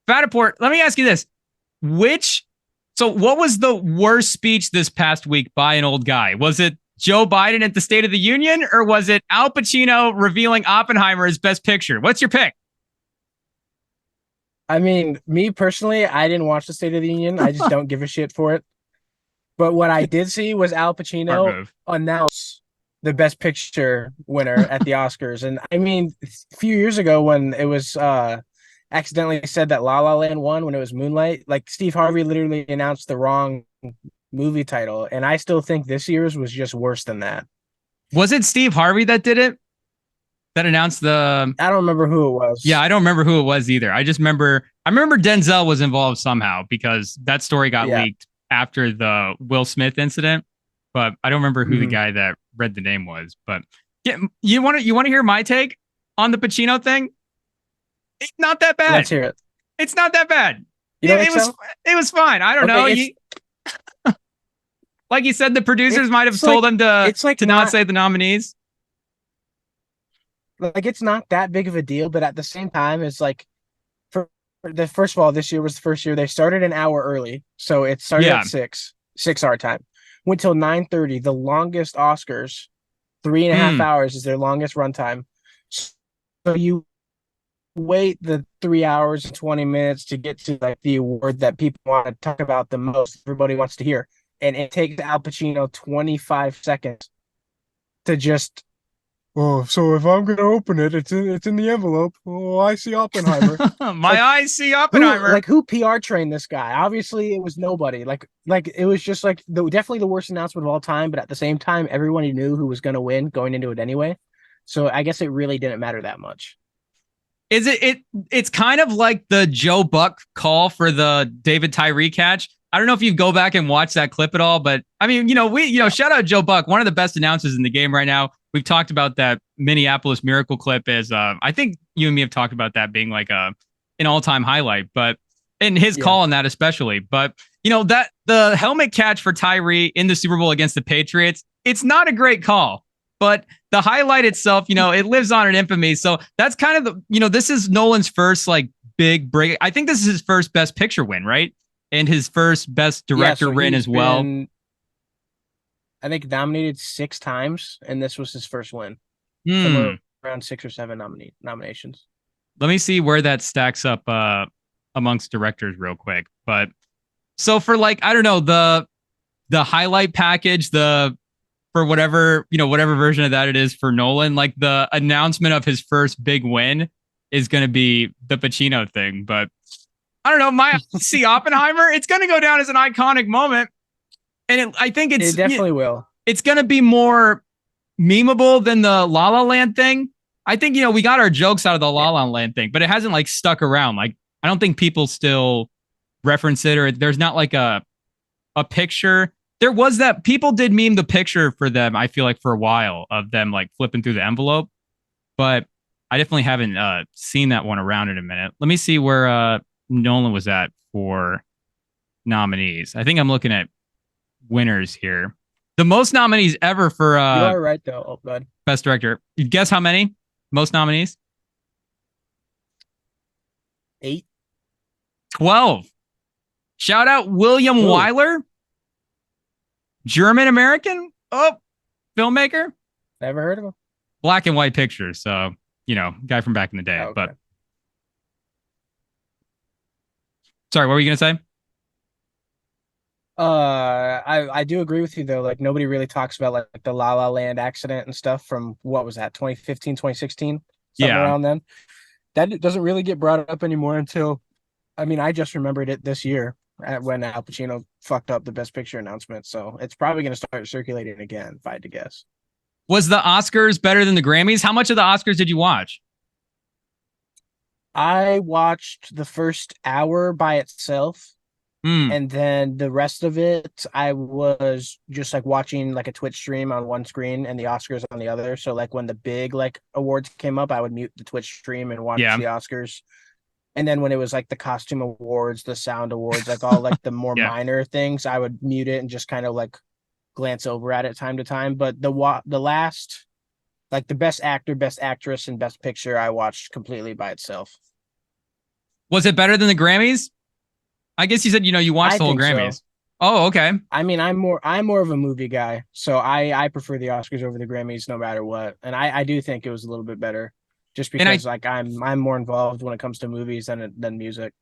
Fattaport, let me ask you this. What was the worst speech this past week by an old guy? Was it Joe Biden at the State of the Union, or was it Al Pacino revealing Oppenheimer as Best Picture? What's your pick? I mean, me personally, I didn't watch the State of the Union. I just don't give a shit for it. But what I did see was Al Smart Pacino move. announce the Best Picture winner at the Oscars. And I mean, a few years ago when it was accidentally said that La La Land won when it was Moonlight, like Steve Harvey literally announced the wrong movie title. And I still think this year's was just worse than that. Was it Steve Harvey that did it? That announced the... I don't remember who it was. Yeah, I don't remember who it was either. I remember Denzel was involved somehow because that story got leaked after the Will Smith incident, but I don't remember who the guy that read the name was. But yeah, you want to hear my take on the Pacino thing? It's not that bad. Let's hear it. It's not that bad. It was fine. I don't know. Like you said, the producers might have told him to not say the nominees. Like, it's not that big of a deal, but at the same time, it's like, first of all, this year was the first year they started an hour early, so it started at 6 our time, went till 9:30. The longest Oscars, 3.5 hours is their longest runtime. So you wait the 3 hours and 20 minutes to get to like the award that people want to talk about the most. Everybody wants to hear, and it takes Al Pacino 25 seconds to just. Oh, so if I'm gonna open it, it's in the envelope. Oh, I see Oppenheimer. Eyes see Oppenheimer. Who PR trained this guy? Obviously, it was nobody. Like it was just like definitely the worst announcement of all time. But at the same time, everyone knew who was gonna win going into it anyway. So I guess it really didn't matter that much. It's kind of like the Joe Buck call for the David Tyree catch. I don't know if you go back and watch that clip at all, but I mean, shout out Joe Buck, one of the best announcers in the game right now. We've talked about that Minneapolis Miracle clip as I think you and me have talked about that being like an all-time highlight, but in his call on that especially. But that the helmet catch for Tyree in the Super Bowl against the Patriots, it's not a great call, but the highlight itself, it lives on in infamy. So that's kind of this is Nolan's first like big break. I think this is his first Best Picture win, right? And his first Best Director win as well. I think nominated 6 times, and this was his first win. Somewhere around 6 or 7 nominations. Let me see where that stacks up amongst directors real quick. But so for like, I don't know, the highlight package, for whatever version of that it is for Nolan, like the announcement of his first big win is going to be the Pacino thing. But I don't know, see Oppenheimer, it's going to go down as an iconic moment. And I think it definitely will. It's going to be more memeable than the La La Land thing. I think, we got our jokes out of the La La Land thing, but it hasn't like stuck around. Like, I don't think people still reference it, or there's not like a picture. There was that people did meme the picture for them. I feel like for a while of them like flipping through the envelope, but I definitely haven't seen that one around in a minute. Let me see where Nolan was at for nominees. I think I'm looking at winners here. The most nominees ever for you are right though. Oh, good. Best Director. You guess how many? Most nominees? 8. 12. Shout out William Wyler. German American. Oh, filmmaker. Never heard of him. Black and white pictures. So, guy from back in the day. Okay. But sorry, what were you gonna say? I do agree with you though. Like nobody really talks about like the La La Land accident and stuff from what was that 2015, 2016, something around then. That doesn't really get brought up anymore until, I just remembered it this year when Al Pacino fucked up the Best Picture announcement. So it's probably going to start circulating again, if I had to guess. Was the Oscars better than the Grammys? How much of the Oscars did you watch? I watched the first hour by itself. And then the rest of it, I was just like watching like a Twitch stream on one screen and the Oscars on the other. So like when the big like awards came up, I would mute the Twitch stream and watch the Oscars. And then when it was like the costume awards, the sound awards, like all like the more minor things, I would mute it and just kind of like glance over at it time to time. But the last, like the Best Actor, Best Actress, and Best Picture, I watched completely by itself. Was it better than the Grammys? I guess you said, you watched the whole Grammys. So. Oh, okay. I mean, I'm more of a movie guy, so I prefer the Oscars over the Grammys no matter what. And I do think it was a little bit better just because I'm more involved when it comes to movies than music.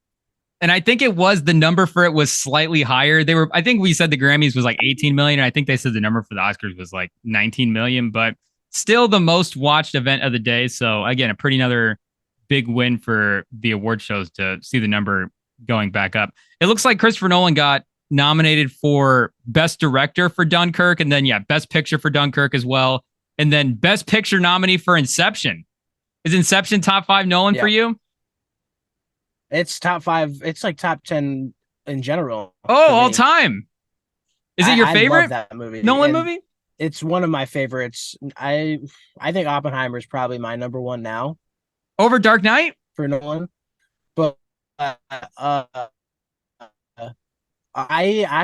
And I think the number for it was slightly higher. I think we said the Grammys was like 18 million. And I think they said the number for the Oscars was like 19 million, but still the most watched event of the day. So again, another big win for the award shows to see the number going back up. It looks like Christopher Nolan got nominated for Best Director for Dunkirk, and then Best Picture for Dunkirk as well, and then Best Picture nominee for Inception. Is Inception top 5 Nolan for you? It's top 5. It's like top 10 in general. Oh, all time. Is it your favorite? I love that movie. Nolan movie? It's one of my favorites. I think Oppenheimer is probably my number one now. Over Dark Knight? For Nolan. But I'm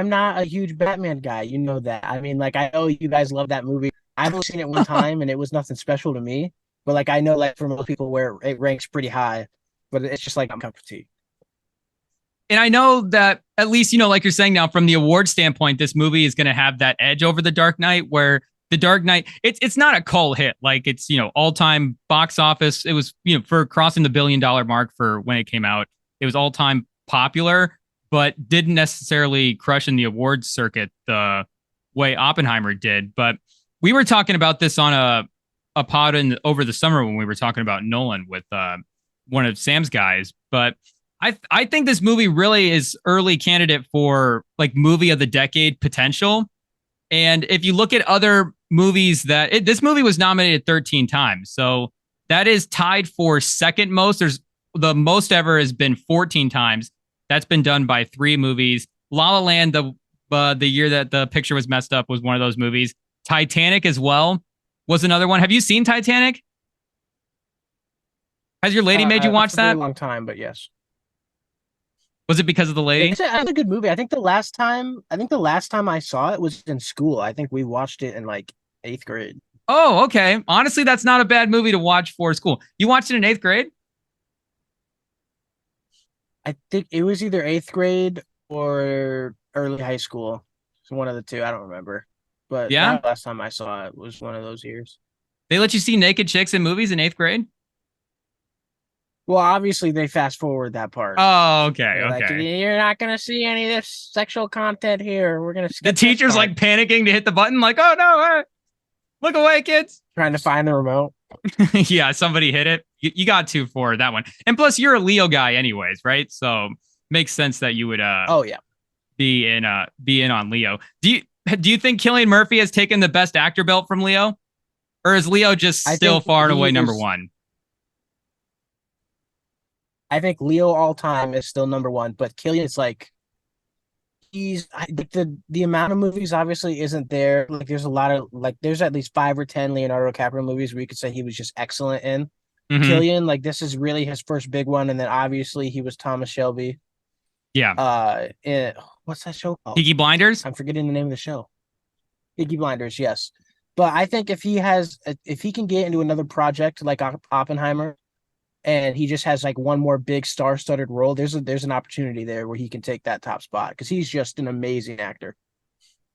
not a huge Batman guy. You know that. I mean, like, I know you guys love that movie. I've only seen it one time and it was nothing special to me. But like, I know like for most people where it ranks pretty high, but it's just like a cup of tea. And I know that at least, like you're saying now, from the award standpoint, this movie is going to have that edge over The Dark Knight, where The Dark Knight, it's not a cult hit. Like it's, all-time box office. It was, for crossing the $1 billion mark for when it came out, it was all-time popular, but didn't necessarily crush in the awards circuit the way Oppenheimer did. But we were talking about this on a pod over the summer when we were talking about Nolan with one of Sam's guys. But I think this movie really is early candidate for like movie of the decade potential. And if you look at other movies this movie was nominated 13 times. So that is tied for second most. The most ever has been 14 times. That's been done by 3 movies. La La Land, the year that the picture was messed up, was one of those movies. Titanic as well was another one. Have you seen Titanic? Has your lady made you watch that? A long time, but yes. Was it because of the lady? It's a good movie. I think the last time I saw it was in school. I think we watched it in like 8th grade. Oh, okay. Honestly, that's not a bad movie to watch for school. You watched it in 8th grade? I think it was either 8th grade or early high school. It's one of the two. I don't remember. But the last time I saw it was one of those years. They let you see naked chicks in movies in 8th grade? Well, obviously they fast forward that part. Oh, okay. They're okay. Like, you're not going to see any of this sexual content here. We're going to skip the teacher's like panicking to hit the button like, oh no, look away, kids. Trying to find the remote. Yeah, somebody hit it. You got 2 for that one. And plus you're a Leo guy anyways, right? So makes sense that you would be in on Leo. Do you think Cillian Murphy has taken the best actor belt from Leo? Or is Leo just still far and away number 1? I think Leo all time is still number 1, but Cillian's like the amount of movies obviously isn't there. Like there's a lot of there's at least 5 or 10 Leonardo DiCaprio movies where you could say he was just excellent in. Mm-hmm. Cillian, like this is really his first big one, and then obviously he was Thomas Shelby. Yeah. What's that show called? Peaky Blinders? I'm forgetting the name of the show. Peaky Blinders, yes. But I think if he can get into another project like Oppenheimer, and he just has like one more big star-studded role, there's an opportunity there where he can take that top spot because he's just an amazing actor.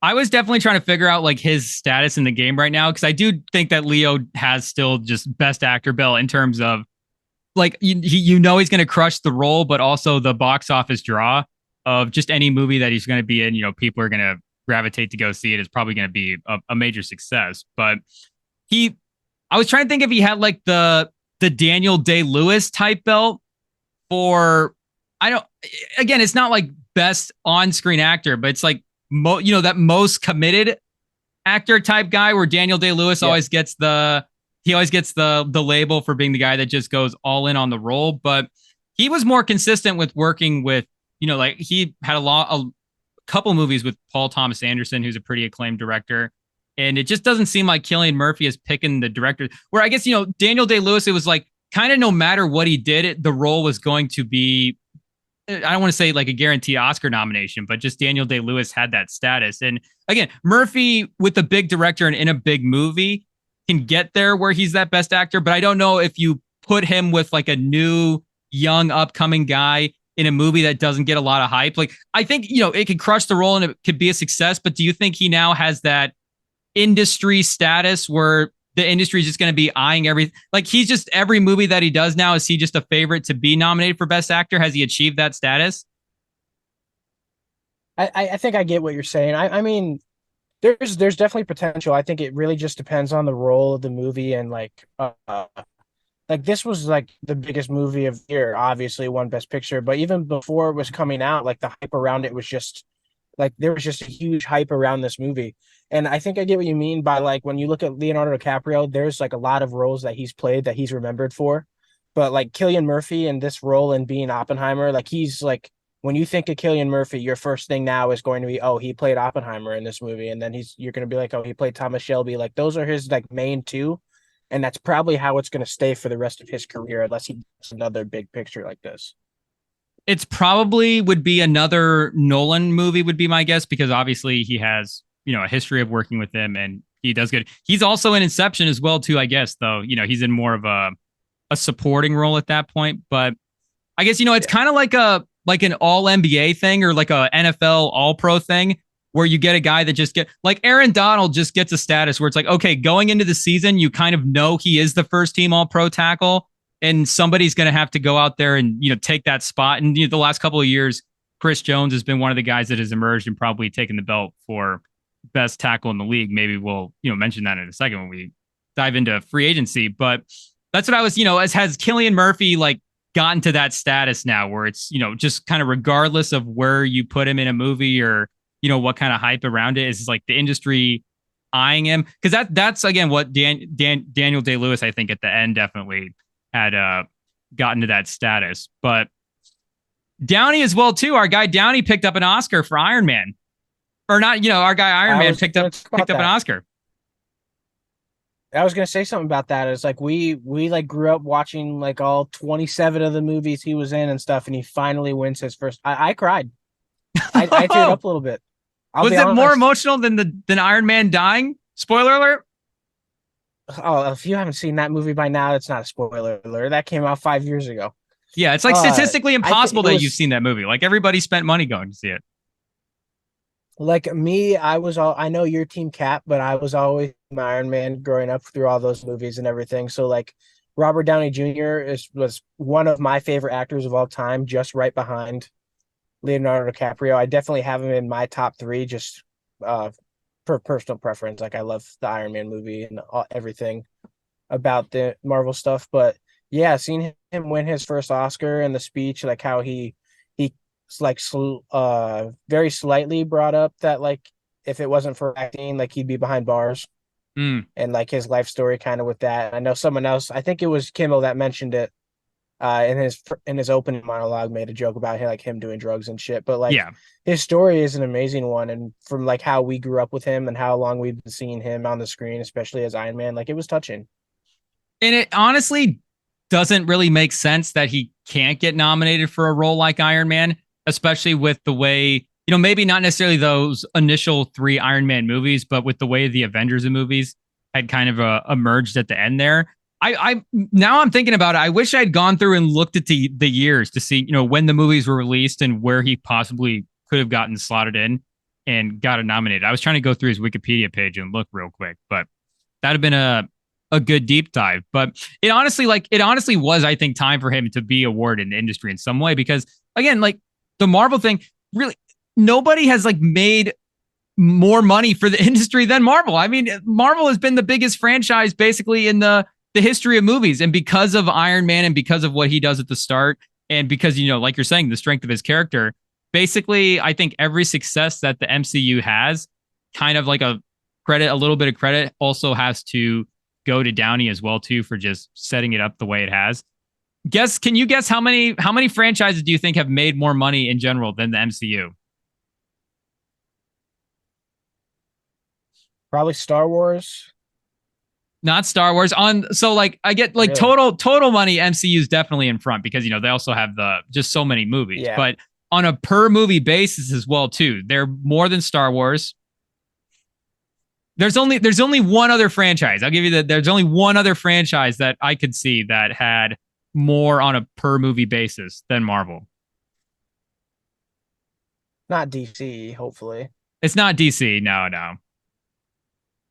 I was definitely trying to figure out like his status in the game right now because I do think that Leo has still just best actor bill in terms of like he's going to crush the role, but also the box office draw of just any movie that he's going to be in. People are going to gravitate to go see it. It's probably going to be a major success. But I was trying to think if he had like the Daniel Day-Lewis type belt for, again, it's not like best on-screen actor, but it's like, that most committed actor type guy where Daniel Day-Lewis always gets the label for being the guy that just goes all in on the role. But he was more consistent with working with, like he had a couple movies with Paul Thomas Anderson, who's a pretty acclaimed director. And it just doesn't seem like Cillian Murphy is picking the director. Where I guess, Daniel Day-Lewis, it was like kind of no matter what he did, the role was going to be, I don't want to say like a guaranteed Oscar nomination, but just Daniel Day-Lewis had that status. And again, Murphy with a big director and in a big movie can get there where he's that best actor. But I don't know if you put him with like a new young upcoming guy in a movie that doesn't get a lot of hype. Like, I think, it could crush the role and it could be a success, but do you think he now has that industry status where the industry is just going to be eyeing everything? Like, he's just, every movie that he does now, is he just a favorite to be nominated for Best Actor? Has he achieved that status? I think I get what you're saying. I mean, there's definitely potential. I think it really just depends on the role of the movie and like this was like the biggest movie of the year, obviously won Best Picture, but even before it was coming out, like the hype around it was just like there was just a huge hype around this movie. And I think I get what you mean by like when you look at Leonardo DiCaprio, there's like a lot of roles that he's played that he's remembered for. But like Cillian Murphy in this role and being Oppenheimer, like he's like when you think of Cillian Murphy, your first thing now is going to be, oh, he played Oppenheimer in this movie, and then you're going to be like, oh, he played Thomas Shelby. Like those are his like main two, and that's probably how it's going to stay for the rest of his career, unless he does another big picture like this. It's probably would be another Nolan movie, would be my guess, because obviously he has, a history of working with him and he does good. He's also in Inception as well, too, I guess, though, he's in more of a supporting role at that point. But I guess, it's kind of like an all NBA thing or like a NFL all pro thing where you get a guy that just like Aaron Donald just gets a status where it's like, okay, going into the season, you kind of know he is the first team all pro tackle and somebody's going to have to go out there and, take that spot. And the last couple of years, Chris Jones has been one of the guys that has emerged and probably taken the belt for best tackle in the league. Maybe we'll, mention that in a second when we dive into free agency. But that's what I was, has Cillian Murphy like gotten to that status now where it's, just kind of regardless of where you put him in a movie or, what kind of hype around it is like the industry eyeing him. Cause that's again, what Daniel Day-Lewis, I think at the end definitely had gotten to that status. But Downey as well too. Our guy Downey picked up an Oscar for Iron Man. Or not, our guy Iron Man picked up an Oscar. I was gonna say something about that. It's like we like grew up watching like all 27 of the movies he was in and stuff, and he finally wins his first. I cried. I teared up a little bit. Was it more emotional than Iron Man dying? Spoiler alert. Oh, if you haven't seen that movie by now, it's not a spoiler alert. That came out 5 years ago. Yeah, it's like statistically impossible that you've seen that movie. Like everybody spent money going to see it. Like me, I know your team Cap, but I was always Iron Man growing up through all those movies and everything. So like Robert Downey Jr. was one of my favorite actors of all time, just right behind Leonardo DiCaprio. I definitely have him in my top three, just for personal preference. Like I love the Iron Man movie and everything about the Marvel stuff. But yeah, seeing him win his first Oscar and the speech, like how he like very slightly brought up that like if it wasn't for acting, like he'd be behind bars, and like his life story kind of with that. I know someone else, I think it was Kimmel that mentioned it in his opening monologue, made a joke about him doing drugs and shit. But like his story is an amazing one, and from like how we grew up with him and how long we've been seeing him on the screen, especially as Iron Man, like it was touching. And it honestly doesn't really make sense that he can't get nominated for a role like Iron Man, especially with the way, maybe not necessarily those initial 3 Iron Man movies, but with the way the Avengers movies had kind of emerged at the end there. I now I'm thinking about it. I wish I'd gone through and looked at the years to see, when the movies were released and where he possibly could have gotten slotted in and got nominated. I was trying to go through his Wikipedia page and look real quick, but that'd have been a good deep dive. But it honestly was, I think, time for him to be awarded in the industry in some way, because again, like the Marvel thing, really nobody has like made more money for the industry than Marvel. I mean, Marvel has been the biggest franchise basically in the history of movies. And because of Iron Man and because of what he does at the start, and because, like you're saying, the strength of his character, basically, I think every success that the MCU has, kind of like a little bit of credit also has to go to Downey as well, too, for just setting it up the way it has. Can you guess how many franchises do you think have made more money in general than the MCU? Probably Star Wars. Not Star Wars. So like I get like really? total money, MCU is definitely in front because they also have just so many movies. Yeah. But on a per movie basis as well too, they're more than Star Wars. There's only one other franchise. I'll give you that. There's only one other franchise that I could see that had more on a per movie basis than Marvel. Not DC, hopefully. It's not DC. No, no.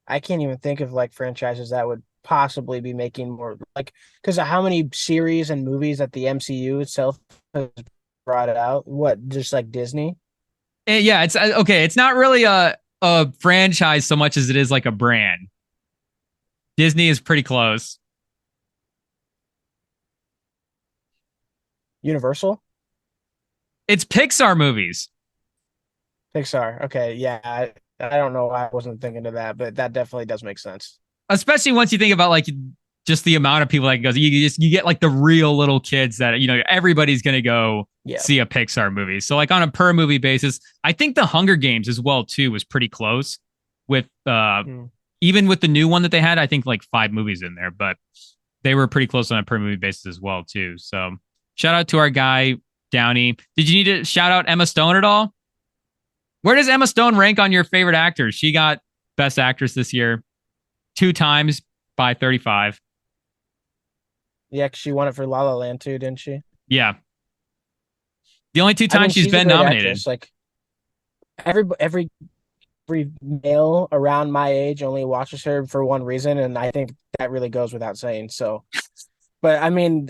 I can't even think of like franchises that would possibly be making more like because of how many series and movies that the MCU itself has brought out. What, just like Disney? Yeah, it's okay. It's not really a franchise so much as it is like a brand. Disney is pretty close. Universal? It's Pixar movies. Pixar. Okay, yeah. I don't know why I wasn't thinking of that, but that definitely does make sense. Especially once you think about like just the amount of people that goes, you get like the real little kids that everybody's gonna go see a Pixar movie. So like on a per movie basis, I think the Hunger Games as well too was pretty close with even with the new one that they had. I think like 5 movies in there, but they were pretty close on a per movie basis as well too. So shout out to our guy Downey. Did you need to shout out Emma Stone at all? Where does Emma Stone rank on your favorite actors? She got Best Actress this year 2 times by 35. Yeah, 'cause she won it for La La Land too, didn't she? Yeah. The only 2 times she's been nominated. Actress. Like every male around my age only watches her for one reason, and I think that really goes without saying. So, but I mean,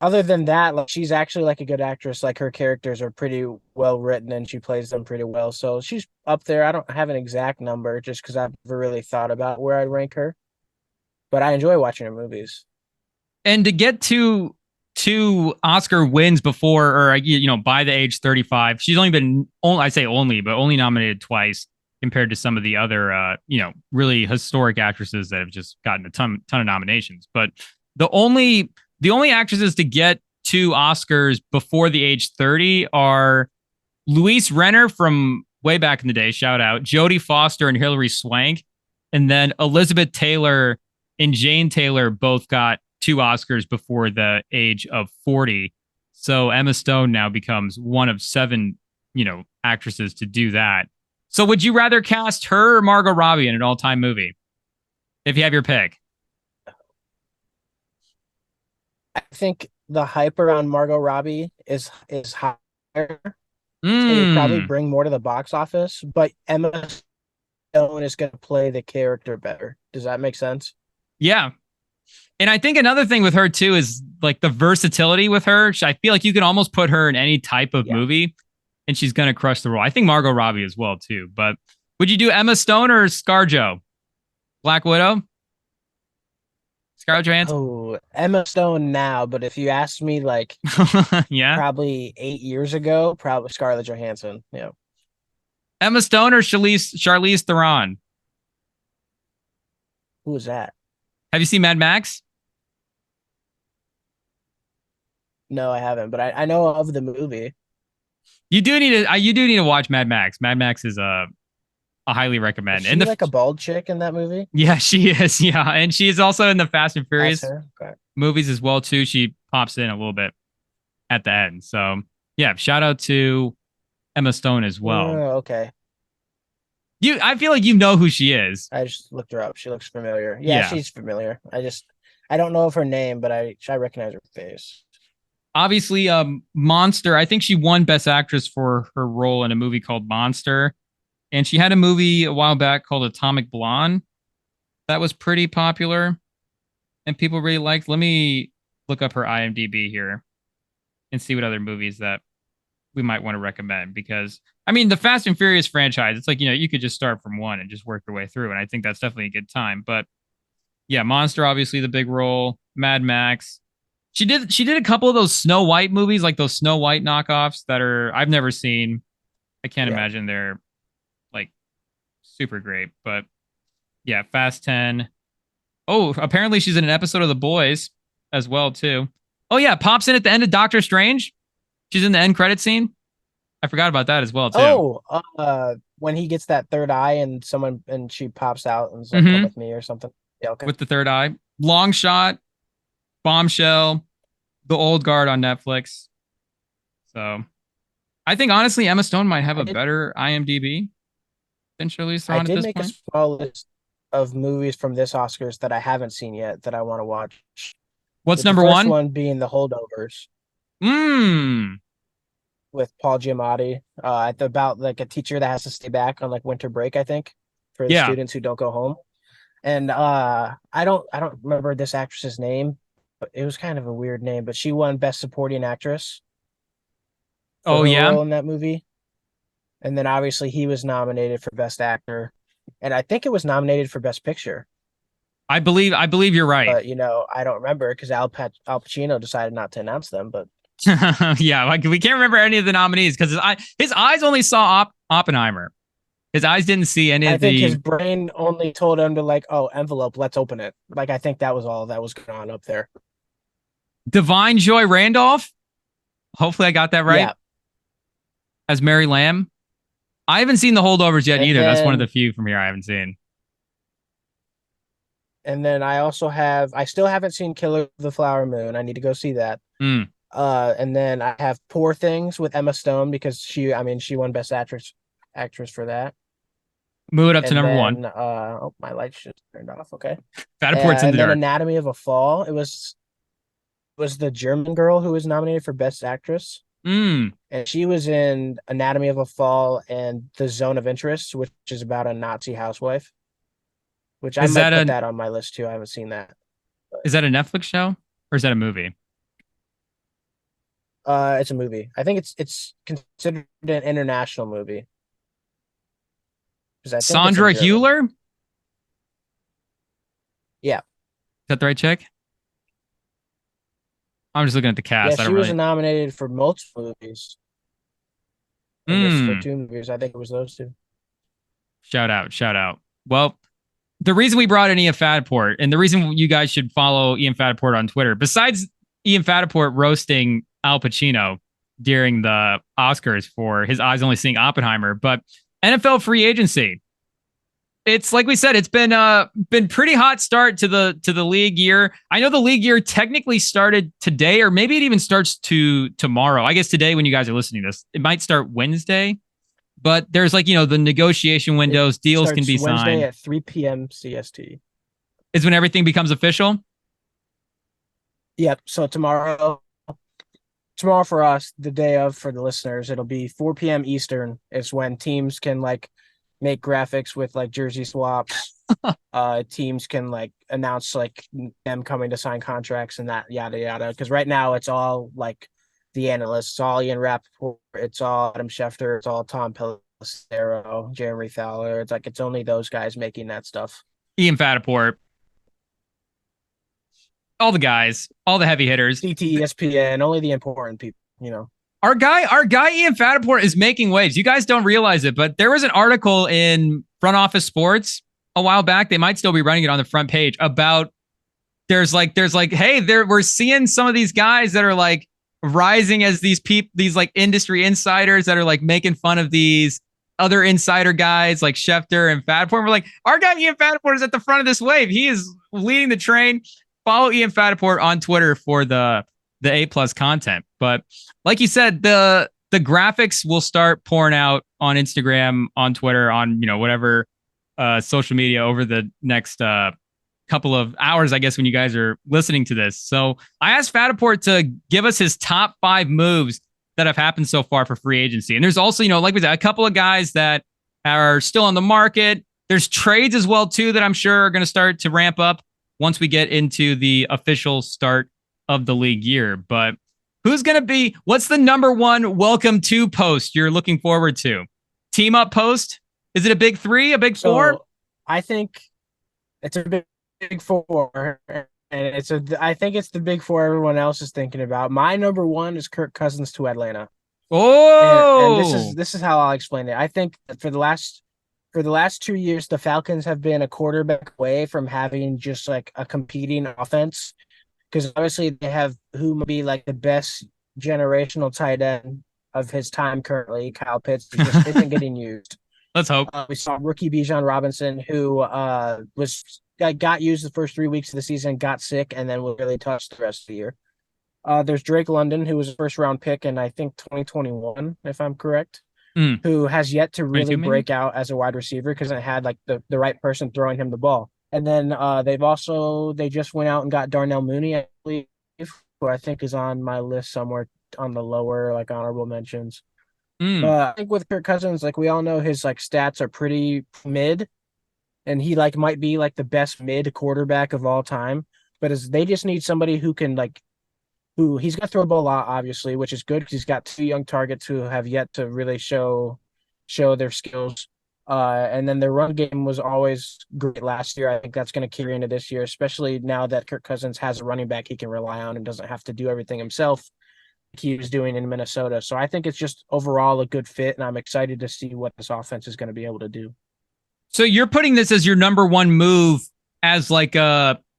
other than that, like she's actually like a good actress. Like her characters are pretty well written, and she plays them pretty well. So she's up there. I don't have an exact number just because I've never really thought about where I'd rank her, but I enjoy watching her movies. And to get to 2 Oscar wins before, or by the age 35, she's only been only nominated twice compared to some of the other really historic actresses that have just gotten a ton of nominations. But the only actresses to get 2 Oscars before the age 30 are Louise Renner from way back in the day, shout out, Jodie Foster and Hilary Swank, and then Elizabeth Taylor and Jane Taylor both got 2 Oscars before the age of 40. So Emma Stone now becomes one of 7, actresses to do that. So would you rather cast her or Margot Robbie in an all-time movie if you have your pick? I think the hype around Margot Robbie is higher. It would probably bring more to the box office, but Emma Stone is going to play the character better. Does that make sense? Yeah. And I think another thing with her too is like the versatility with her. I feel like you can almost put her in any type of movie and she's going to crush the role. I think Margot Robbie as well too. But would you do Emma Stone or ScarJo? Black Widow? Scarlett Johansson? Oh, Emma Stone now, but if you asked me like probably 8 years ago, probably Scarlett Johansson. Yeah. Emma Stone or Charlize Theron? Who is that? Have you seen Mad Max? No, I haven't, but I know of the movie. You do need to watch Mad Max. Mad Max is a highly recommend. Is she like a bald chick in that movie? Yeah, she is. Yeah, and she is also in the Fast and Furious movies as well too. She pops in a little bit at the end. So yeah, shout out to Emma Stone as well. Okay. I feel like you know who she is. I just looked her up. She looks familiar. Yeah, she's familiar. I don't know of her name, but I recognize her face. Obviously, Monster. I think she won Best Actress for her role in a movie called Monster. And she had a movie a while back called Atomic Blonde. That was pretty popular. And people really liked. Let me look up her IMDb here and see what other movies that we might want to recommend. Because, I mean, the Fast and Furious franchise, it's like, you could just start from one and just work your way through. And I think that's definitely a good time. But yeah, Monster, obviously the big role. Mad Max. She did a couple of those Snow White movies, like those Snow White knockoffs that I've never seen. I can't imagine they're like super great, but yeah, Fast 10. Oh, apparently she's in an episode of The Boys as well too. Oh yeah, pops in at the end of Doctor Strange. She's in the end credit scene. I forgot about that as well too. Oh, when he gets that third eye and she pops out and is like, come with me or something. Yeah, okay. With the third eye. Long Shot, Bombshell, The Old Guard on Netflix. So I think honestly Emma Stone might have a better IMDb than Charlize Theron at this point. I did make a small list of movies from this Oscars that I haven't seen yet that I want to watch. What's With the number first one? one being The Holdovers Mmm. with Paul Giamatti, about like a teacher that has to stay back on like winter break, I think, for the Yeah. students who don't go home. And I don't remember this actress's name, but it was kind of a weird name, but she won Best Supporting Actress for Oh her yeah. role in that movie. And then obviously he was nominated for Best Actor, and I think it was nominated for Best Picture. I believe you're right. But I don't remember because Al Pacino decided not to announce them. But Yeah, like we can't remember any of the nominees because his eyes only saw Oppenheimer. His eyes didn't see any I of think his the brain only told him to like, oh, envelope, let's open it. Like I think that was all that was going on up there. Divine Joy Randolph. Hopefully I got that right. Yeah. As Mary Lamb. I haven't seen The Holdovers yet And either. That's one of the then few from here I haven't seen. I still haven't seen Killer of the Flower Moon. I need to go see that. Mm. And then I have Poor Things with Emma Stone because she won Best Actress for that. Move it up to And number one. then my lights just turned off. Okay. Fattaport's in the And then dark. Anatomy of a Fall. It was the German girl who was nominated for Best Actress. Mm. And she was in Anatomy of a Fall and The Zone of Interest, which is about a Nazi housewife. Which I Is might that put a that on my list too. I haven't seen that. is that a Netflix show or is that a movie? It's a movie. I think it's considered an international movie because I think it's in Sandra German. Hüller? Is Yeah, that the right chick? I'm just looking at the yeah. cast. I She don't was really. nominated for multiple movies, and this for Mm. 2 movies. I think it was those two. Shout out, shout out. Well, the reason we brought in Ian Fattaport and the reason you guys should follow Ian Fattaport on Twitter, besides Ian Fattaport roasting Al Pacino during the Oscars for his eyes only seeing Oppenheimer, but NFL free agency. It's like we said, it's been pretty hot start to the league year. I know the league year technically started today, or maybe it even starts tomorrow. I guess today when you guys are listening to this, it might start Wednesday. But there's the negotiation It windows, deals can starts be Wednesday signed. at 3 p.m. CST. Is when everything becomes official. Yep. So tomorrow for us, the day of for the listeners, it'll be 4 p.m. Eastern. It's when teams can like make graphics with like jersey swaps. Teams can like announce like them coming to sign contracts and that yada yada. Because right now it's all like the analysts, it's all Ian Rappaport, it's all Adam Schefter, it's all Tom Pelissero, Jeremy Fowler. It's like it's only those guys making that stuff. Ian Fattaport, all the guys, all the heavy hitters. ESPN, only the important people, Our guy Ian Fattaport is making waves. You guys don't realize it, but there was an article in Front Office Sports a while back. They might still be running it on the front page about there's like, hey, we're seeing some of these guys that are like rising as these like industry insiders that are like making fun of these other insider guys like Schefter and Fattaport. We're like, our guy Ian Fattaport is at the front of this wave. He is leading the train. Follow Ian Fattaport on Twitter for the A+ content. But like you said, the graphics will start pouring out on Instagram, on Twitter, on whatever social media over the next couple of hours, I guess, when you guys are listening to this. So I asked Fattaport to give us his top 5 moves that have happened so far for free agency. And there's also, like we said, a couple of guys that are still on the market. There's trades as well, too, that I'm sure are going to start to ramp up once we get into the official start of the league year. But what's the number one welcome to post you're looking forward to? Team up post? Is it a big 3, a big 4? So I think it's a big 4, and I think it's the big 4 everyone else is thinking about. My number 1 is Kirk Cousins to Atlanta. Oh, and this is how I'll explain it. I think that for the last 2 years, the Falcons have been a quarterback away from having just like a competing offense, because obviously they have who might be like the best generational tight end of his time currently, Kyle Pitts, who just isn't getting used. Let's hope. We saw rookie Bijan Robinson, who got used the first 3 weeks of the season, got sick, and then will really touch the rest of the year. There's Drake London, who was a first-round pick in, I think, 2021, if I'm correct, who has yet to really break out as a wide receiver because it had like the right person throwing him the ball. And then they just went out and got Darnell Mooney, I who I think is on my list somewhere on the lower, like honorable mentions. I think with Kirk Cousins, like we all know his like stats are pretty mid, and he like might be like the best mid quarterback of all time. But they just need somebody who can like who he's gonna throw the ball a lot, obviously, which is good because he's got two young targets who have yet to really show their skills. And then their run game was always great last year. I think that's going to carry into this year, especially now that Kirk Cousins has a running back he can rely on and doesn't have to do everything himself like he was doing in Minnesota. So I think it's just overall a good fit, and I'm excited to see what this offense is going to be able to do. So you're putting this as your number one move as like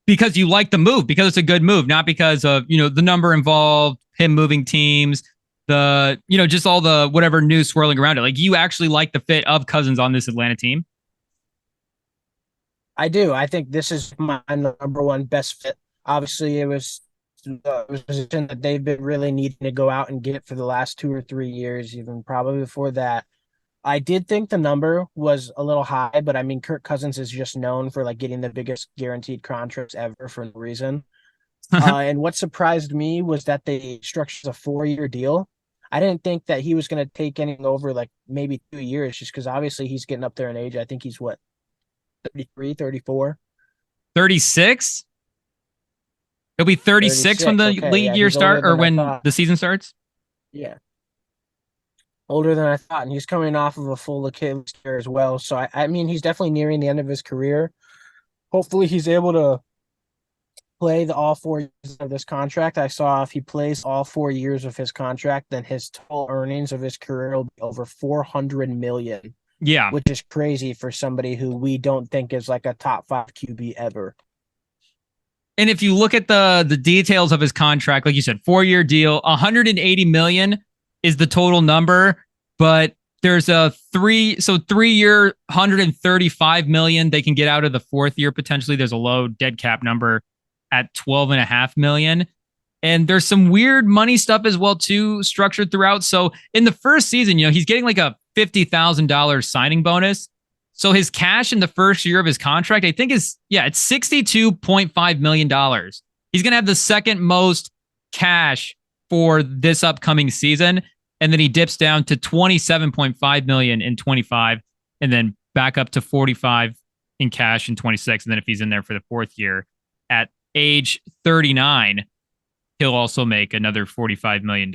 because you like the move, because it's a good move, not because of, the number involved, him moving teams, the, just all the whatever news swirling around it. Like you actually like the fit of Cousins on this Atlanta team? I do. I think this is my number one best fit. Obviously, it was a position that they've been really needing to go out and get for the last 2 or 3 years, even probably before that. I did think the number was a little high, but I mean, Kirk Cousins is just known for like getting the biggest guaranteed contracts ever for no reason. And what surprised me was that they structured a 4-year deal. I didn't think that he was going to take anything over like maybe 2 years, just because obviously he's getting up there in age. I think he's 33, 34. 36? He'll be 36 when the league year start or when the season starts? Yeah. Older than I thought, and he's coming off of a full Achilles tear as well. So, I mean, he's definitely nearing the end of his career. Hopefully he's able to play all 4 years of this contract. I saw if he plays all 4 years of his contract, then his total earnings of his career will be over $400 million. Yeah. Which is crazy for somebody who we don't think is like a top 5 QB ever. And if you look at the details of his contract, like you said, 4-year deal, $180 million is the total number, but there's a 3-year, $135 million they can get out of the 4th year potentially. There's a low dead cap number at $12.5 million. And there's some weird money stuff as well too, structured throughout. So in the first season, he's getting like a $50,000 signing bonus. So his cash in the first year of his contract, I think it's $62.5 million. He's going to have the second most cash for this upcoming season. And then he dips down to $27.5 million in 25, and then back up to 45 in cash in 26. And then if he's in there for the 4th year at age 39, he'll also make another $45 million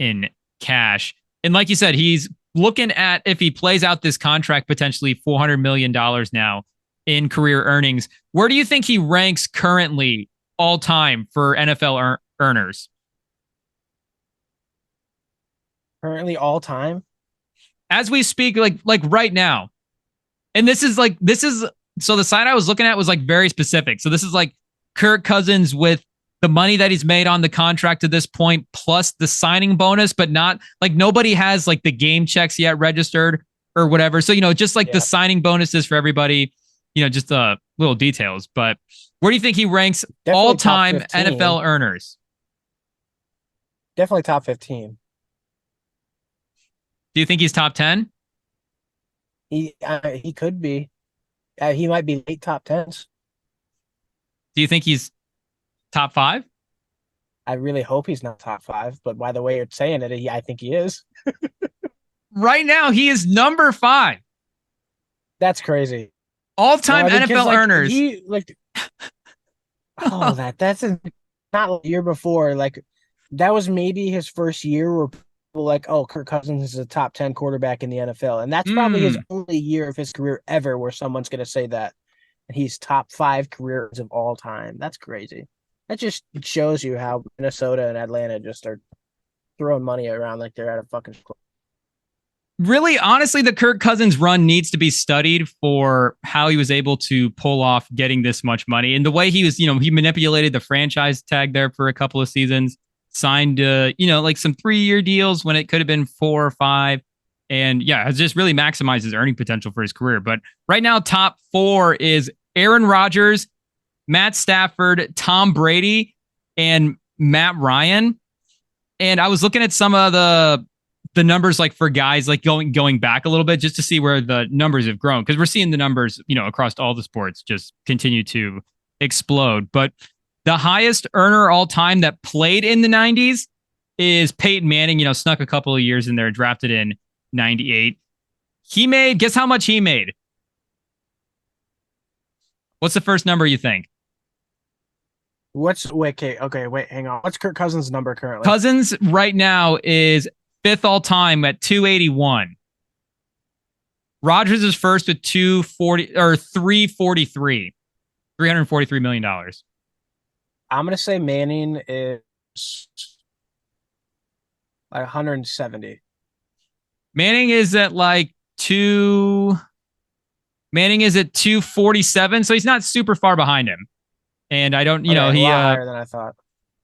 in cash. And like you said, he's looking at, if he plays out this contract, potentially $400 million now in career earnings. Where do you think he ranks currently all time for NFL earners? Currently all time? As we speak, like right now. And this is so the site I was looking at was like very specific. So this is like Kirk Cousins with the money that he's made on the contract to this point, plus the signing bonus, but not like nobody has like the game checks yet registered or whatever. So, just like the signing bonuses for everybody, just little details. But where do you think he ranks all time NFL earners? Definitely top 15. Do you think he's top 10? He could be. He might be late top 10s. Do you think he's top 5? I really hope he's not top 5, but by the way you're saying it, I think he is. Right now, he is number 5. That's crazy. All-time NFL earners. He that's not the year before. Like that was maybe his first year where people like, oh, Kirk Cousins is a top 10 quarterback in the NFL, and that's probably his only year of his career ever where someone's going to say that, and he's top 5 careers of all time. That's crazy. That just shows you how Minnesota and Atlanta just are throwing money around like they're at a fucking club. Really, honestly, the Kirk Cousins run needs to be studied for how he was able to pull off getting this much money. And the way he was, he manipulated the franchise tag there for a couple of seasons, signed, like some 3-year deals when it could have been 4 or 5. And yeah, has just really maximized his earning potential for his career. But right now, top 4 is Aaron Rodgers, Matt Stafford, Tom Brady, and Matt Ryan. And I was looking at some of the numbers like for guys like going back a little bit just to see where the numbers have grown, because we're seeing the numbers, across all the sports just continue to explode. But The highest earner all time that played in the 90s is Peyton Manning, snuck a couple of years in there, drafted in 98. Guess how much he made? What's the first number you think? Wait, hang on. What's Kirk Cousins' number currently? Cousins right now is 5th all time at 281. Rodgers is first at 240 or 343. $343 million. I'm going to say Manning is like 170. Manning is at like Manning is at 247, so he's not super far behind him. And I don't, he a lot higher than I thought.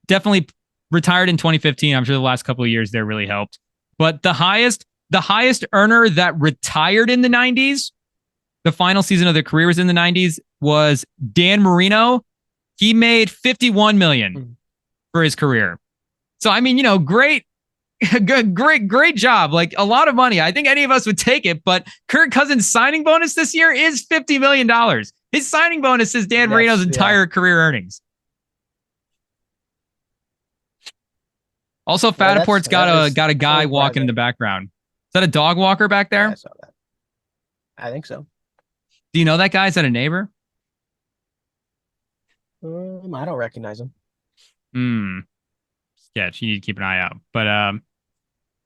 Definitely retired in 2015. I'm sure the last couple of years there really helped. But the highest earner that retired in the 90s, the final season of their career was in the 90s, was Dan Marino. He made $51 million for his career. So I mean, great job. Like a lot of money. I think any of us would take it, but Kirk Cousins' signing bonus this year is $50 million. His signing bonus is Dan Marino's entire career earnings. Also, Fattaport's got a guy walking in the background. Is that a dog walker back there? Yeah, I saw that. I think so. Do you know that guy? Is that a neighbor? I don't recognize him. Sketch. You need to keep an eye out. But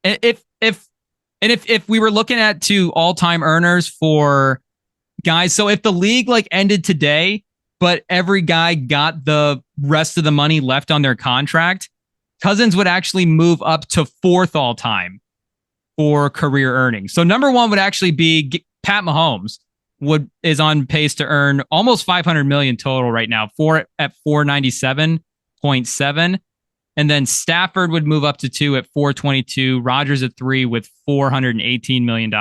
if we were looking at two all-time earners for guys, so if the league ended today, but every guy got the rest of the money left on their contract, Cousins would actually move up to 4th all-time for career earnings. So number 1 would actually be Pat Mahomes. Is on pace to earn almost $500 million total right now, at 497.7. And then Stafford would move up to 2 at 422, Rodgers at 3 with $418 million.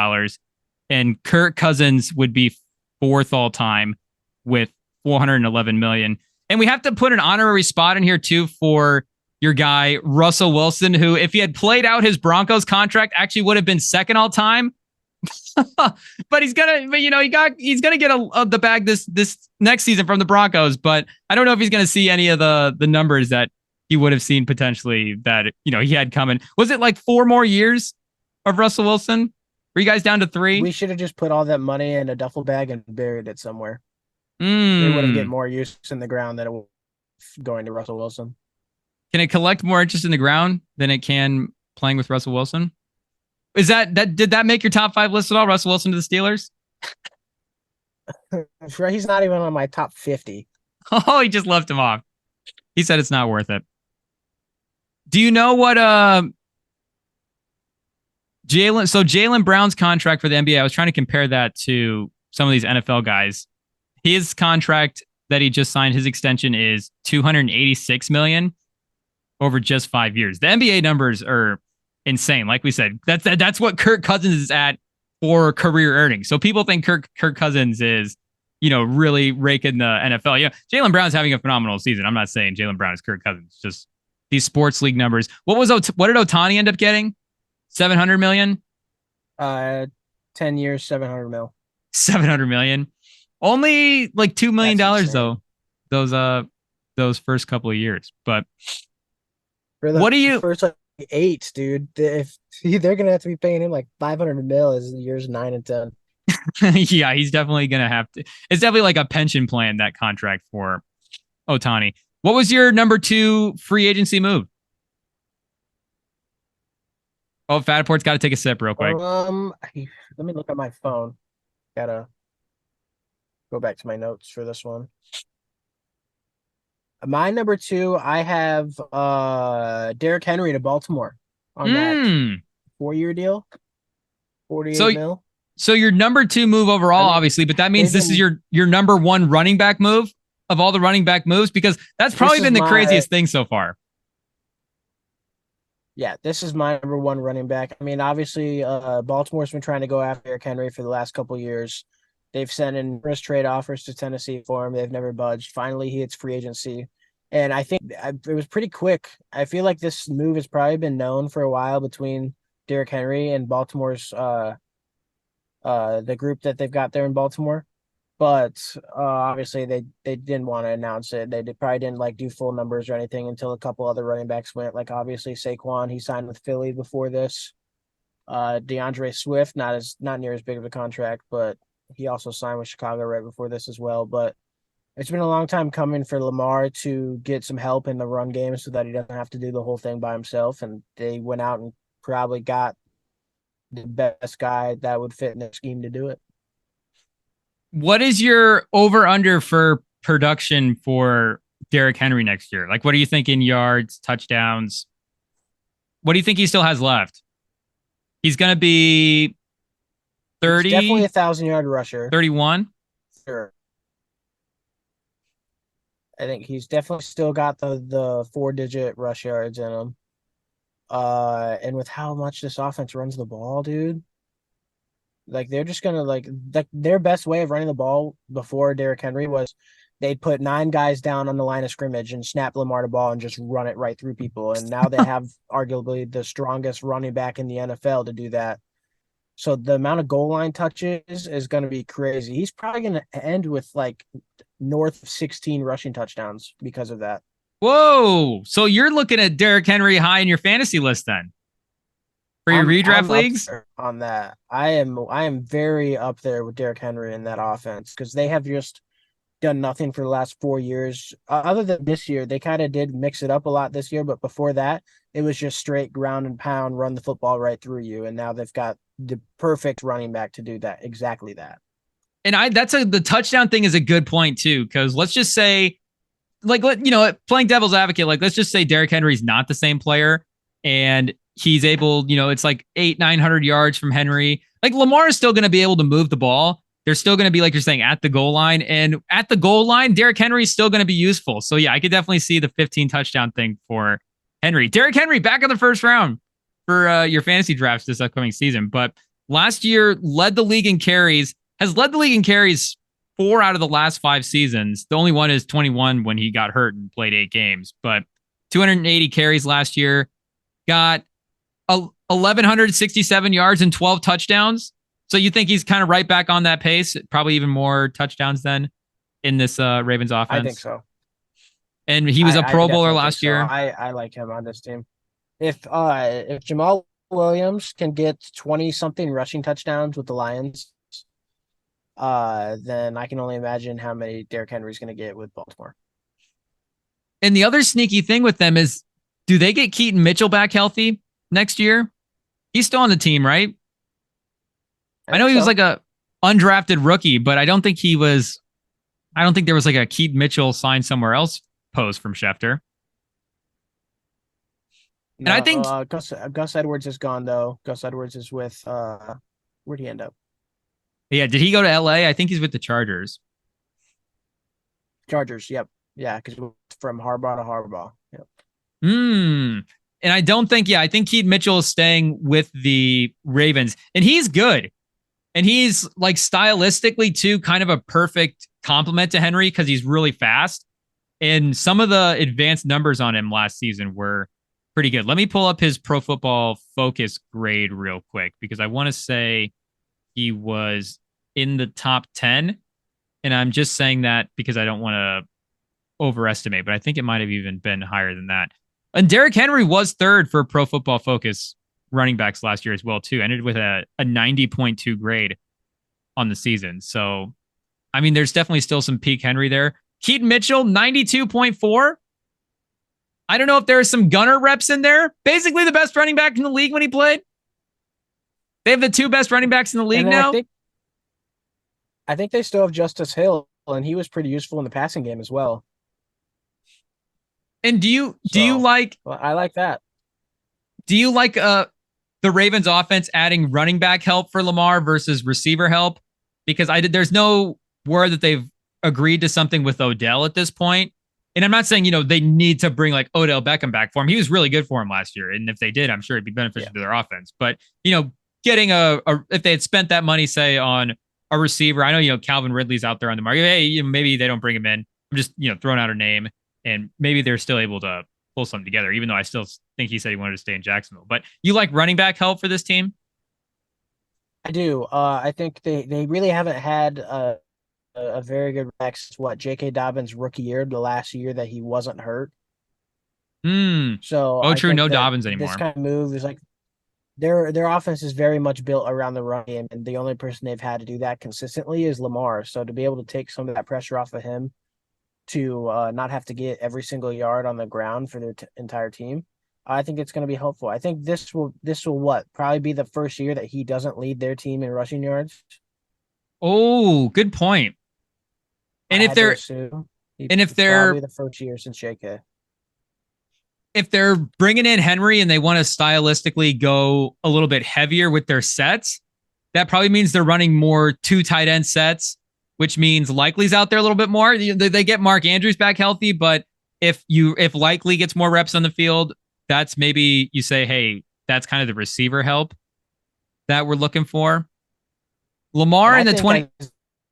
And Kirk Cousins would be 4th all time with $411 million. And we have to put an honorary spot in here too for your guy, Russell Wilson, who, if he had played out his Broncos contract, actually would have been 2nd all time. But he's gonna get the bag this next season from the Broncos. But I don't know if he's gonna see any of the numbers that he would have seen potentially that he had coming. Was it like 4 more years of Russell Wilson? Were you guys down to 3? We should have just put all that money in a duffel bag and buried it somewhere. It would have get more use in the ground than it would going to Russell Wilson. Can it collect more interest in the ground than it can playing with Russell Wilson? Did that make your top 5 list at all? Russell Wilson to the Steelers? He's not even on my top 50. Oh, he just left him off. He said it's not worth it. Do you know what Jaylen Brown's contract for the NBA? I was trying to compare that to some of these NFL guys. His contract that he just signed, his extension is $286 million over just 5 years. The NBA numbers are insane. Like we said, that's what Kirk Cousins is at for career earnings. So people think Kirk Cousins is, really raking the NFL. Yeah, Jaylen Brown's having a phenomenal season. I'm not saying Jaylen Brown is Kirk Cousins. Just these sports league numbers. What did Ohtani end up getting? 700 million. 10 years, 700 mil. 700 million. Only like $2 million though. Those first couple of years. But what do you? First 8, dude. If they're gonna have to be paying him like 500 mil as years 9 and 10. Yeah, he's definitely gonna have to. It's definitely like a pension plan, that contract for Ohtani. What was your number 2 free agency move? Oh, Fattaport's got to take a sip real quick. Let me look at my phone. Gotta go back to my notes for this one. My number 2, I have Derrick Henry to Baltimore on that 4-year deal, 48 mil. So your number 2 move overall, obviously, but that means this is your number 1 running back move of all the running back moves, because that's probably been the craziest thing so far. Yeah, this is my number 1 running back. I mean, obviously, Baltimore's been trying to go after Derrick Henry for the last couple of years. They've sent in numerous trade offers to Tennessee for him. They've never budged. Finally, he hits free agency. And I think it was pretty quick. I feel like this move has probably been known for a while between Derrick Henry and Baltimore's the group that they've got there in Baltimore. but obviously they didn't want to announce it. They probably didn't like do full numbers or anything until a couple other running backs went. Like obviously Saquon, he signed with Philly before this. DeAndre Swift, not near as big of a contract, but he also signed with Chicago right before this as well. But it's been a long time coming for Lamar to get some help in the run game so that he doesn't have to do the whole thing by himself. And they went out and probably got the best guy that would fit in their scheme to do it. What is your over under for production for Derrick Henry next year? Like, what do you think in yards, touchdowns? What do you think he still has left? He's going to be 30. He's definitely 1,000-yard rusher. 31. Sure. I think he's definitely still got the 4-digit rush yards in him. And with how much this offense runs the ball, dude, like they're just gonna like their best way of running the ball before Derrick Henry was they'd put 9 guys down on the line of scrimmage and snap Lamar the ball and just run it right through people. And now they have arguably the strongest running back in the NFL to do that. So the amount of goal line touches is going to be crazy. He's probably going to end with like north of 16 rushing touchdowns because of that. Whoa. So you're looking at Derrick Henry high in your fantasy list then for your redraft leagues? On that. I am very up there with Derrick Henry in that offense because they have just done nothing for the last 4 years. Other than this year, they kind of did mix it up a lot this year, but before that, it was just straight ground and pound, run the football right through you. And now they've got the perfect running back to do that, exactly that. And the touchdown thing is a good point too, because let's just say, like, playing devil's advocate, like let's just say Derrick Henry's not the same player, and he's able, it's like 800-900 yards from Henry. Like Lamar is still going to be able to move the ball. They're still going to be, like you're saying, at the goal line, and at the goal line, Derrick Henry is still going to be useful. So yeah, I could definitely see the 15 touchdown thing for Henry. Derrick Henry back in the first round for your fantasy drafts this upcoming season. But last year led the league in carries. Has led the league in carries 4 out of the last 5 seasons. The only one is 21 when he got hurt and played 8 games. But 280 carries last year. Got 1,167 yards and 12 touchdowns. So you think he's kind of right back on that pace? Probably even more touchdowns than in this Ravens offense? I think so. And he was a Pro Bowler last year. I like him on this team. If Jamal Williams can get 20-something rushing touchdowns with the Lions, then I can only imagine how many Derrick Henry's going to get with Baltimore. And the other sneaky thing with them is, do they get Keaton Mitchell back healthy next year? He's still on the team, right? I know he was like a undrafted rookie, but I don't think there was like a Keaton Mitchell signed somewhere else post from Schefter. No, and I think Gus Edwards is gone though. Gus Edwards is with where'd he end up? Yeah, did he go to LA? I think he's with the Chargers. Chargers, yep. Yeah, because from Harbaugh to Harbaugh. Yep. And I think Keaton Mitchell is staying with the Ravens, and he's good. And he's like stylistically too, kind of a perfect complement to Henry because he's really fast. And some of the advanced numbers on him last season were pretty good. Let me pull up his Pro Football Focus grade real quick because I want to say he was in the top 10. And I'm just saying that because I don't want to overestimate, but I think it might have even been higher than that. And Derrick Henry was 3rd for Pro Football Focus running backs last year as well, too. Ended with a 90.2 grade on the season. So, I mean, there's definitely still some peak Henry there. Keaton Mitchell, 92.4. I don't know if there are some gunner reps in there. Basically the best running back in the league when he played. They have the 2 best running backs in the league now. I think they still have Justice Hill, and he was pretty useful in the passing game as well. And do you like... Well, I like that. Do you like the Ravens offense adding running back help for Lamar versus receiver help? Because there's no word that they've agreed to something with Odell at this point. And I'm not saying, they need to bring like Odell Beckham back for him. He was really good for him last year. And if they did, I'm sure it'd be beneficial to their offense. But, getting if they had spent that money, say, on a receiver, I know, Calvin Ridley's out there on the market. Hey, maybe they don't bring him in. I'm just, throwing out a name, and maybe they're still able to pull something together, even though I still think he said he wanted to stay in Jacksonville. But you like running back help for this team? I do. I think they really haven't had a very good next. What J.K. Dobbins' rookie year, the last year that he wasn't hurt. So Oh, I true. think No that Dobbins this anymore. kind of move is like their offense is very much built around the run game, and the only person they've had to do that consistently is Lamar. So to be able to take some of that pressure off of him, to not have to get every single yard on the ground for their entire team, I think it's going to be helpful. I think this will what probably be the first year that he doesn't lead their team in rushing yards. Oh, good point. And I if had to they're assume and if it's probably they're the first year since JK. if they're bringing in Henry and they want to stylistically go a little bit heavier with their sets, that probably means they're running more two tight end sets, which means Likely's out there a little bit more. They get Mark Andrews back healthy, but if Likely gets more reps on the field, that's maybe you say, hey, that's kind of the receiver help that we're looking for. And Lamar I in the think 20.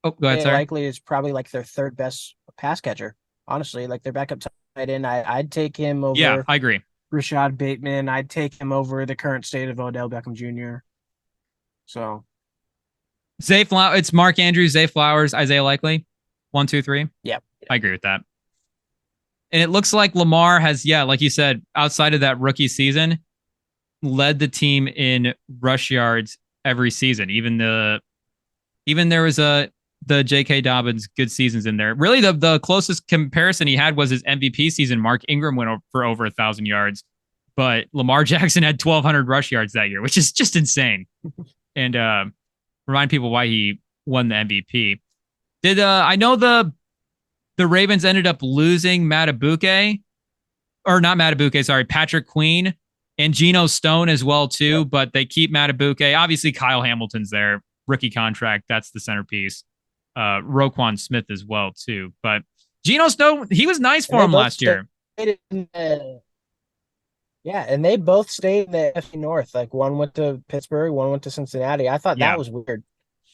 Oh, go ahead, sir. Likely is probably like their third best pass catcher. Honestly, like their backup tight end, I'd take him Yeah, over I agree. Rashad Bateman. I'd take him over the current state of Odell Beckham Jr. So Zay Flowers, it's Mark Andrews, Zay Flowers, Isaiah Likely. 1, 2, 3. yeah, I agree with that. And it looks like Lamar has, yeah, like you said, outside of that rookie season, led the team in rush yards every season. Even there was the J.K. Dobbins good seasons in there. Really, the closest comparison he had was his MVP season. Mark Ingram went for over 1,000 yards, but Lamar Jackson had 1,200 rush yards that year, which is just insane. And remind people why he won the MVP. Did I know the Ravens ended up losing Madubuike, or not Madubuike, sorry, Patrick Queen and Geno Stone as well too, but they keep Madubuike. Obviously, Kyle Hamilton's there, rookie contract. That's the centerpiece. Roquan Smith as well too, but Geno Stone, he was nice for him last year. Yeah, and they both stayed in the NFC North. Like one went to Pittsburgh, one went to Cincinnati. I thought that was weird.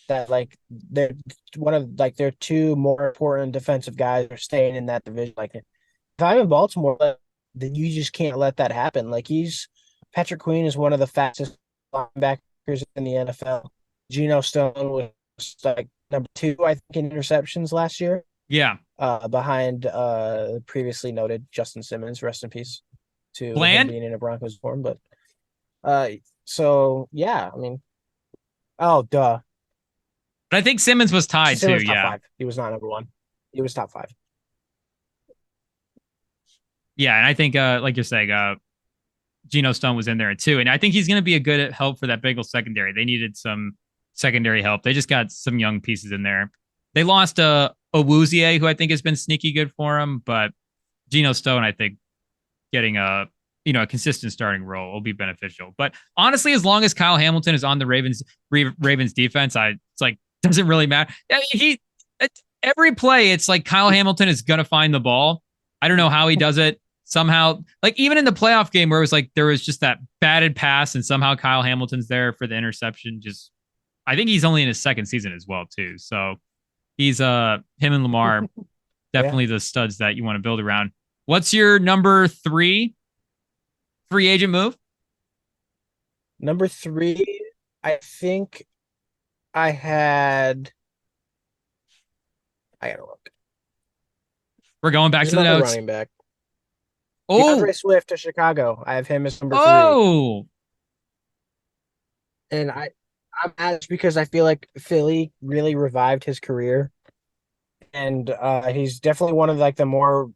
That like they're one of like their two more important defensive guys are staying in that division. Like if I'm in Baltimore, then you just can't let that happen. Like Patrick Queen is one of the fastest linebackers in the NFL. Geno Stone was like number 2, I think, in interceptions last year. Yeah. Behind previously noted Justin Simmons, rest in peace to him being in a Broncos form. But so yeah, I mean, oh duh. But I think Simmons was tied too. Top Yeah, 5. He was not number 1. He was top 5. Yeah, and I think like you're saying, Geno Stone was in there too, and I think he's going to be a good help for that Bengals secondary. They needed some secondary help. They just got some young pieces in there. They lost Awuzie, who I think has been sneaky good for him, but Geno Stone, I think, getting a consistent starting role will be beneficial. But honestly, as long as Kyle Hamilton is on the Ravens defense, it's like doesn't really matter. Every play, it's like Kyle Hamilton is gonna find the ball. I don't know how he does it. Somehow, like even in the playoff game where it was like there was just that batted pass, and somehow Kyle Hamilton's there for the interception. Just, I think he's only in his second season as well too. So he's him and Lamar definitely the studs that you want to build around. What's your number 3 free agent move? Number 3, I think I gotta look. We're going back to the notes. Running back. Oh, DeAndre Swift to Chicago. I have him as number 3. Oh, and I'm mad because I feel like Philly really revived his career, and he's definitely one of like the more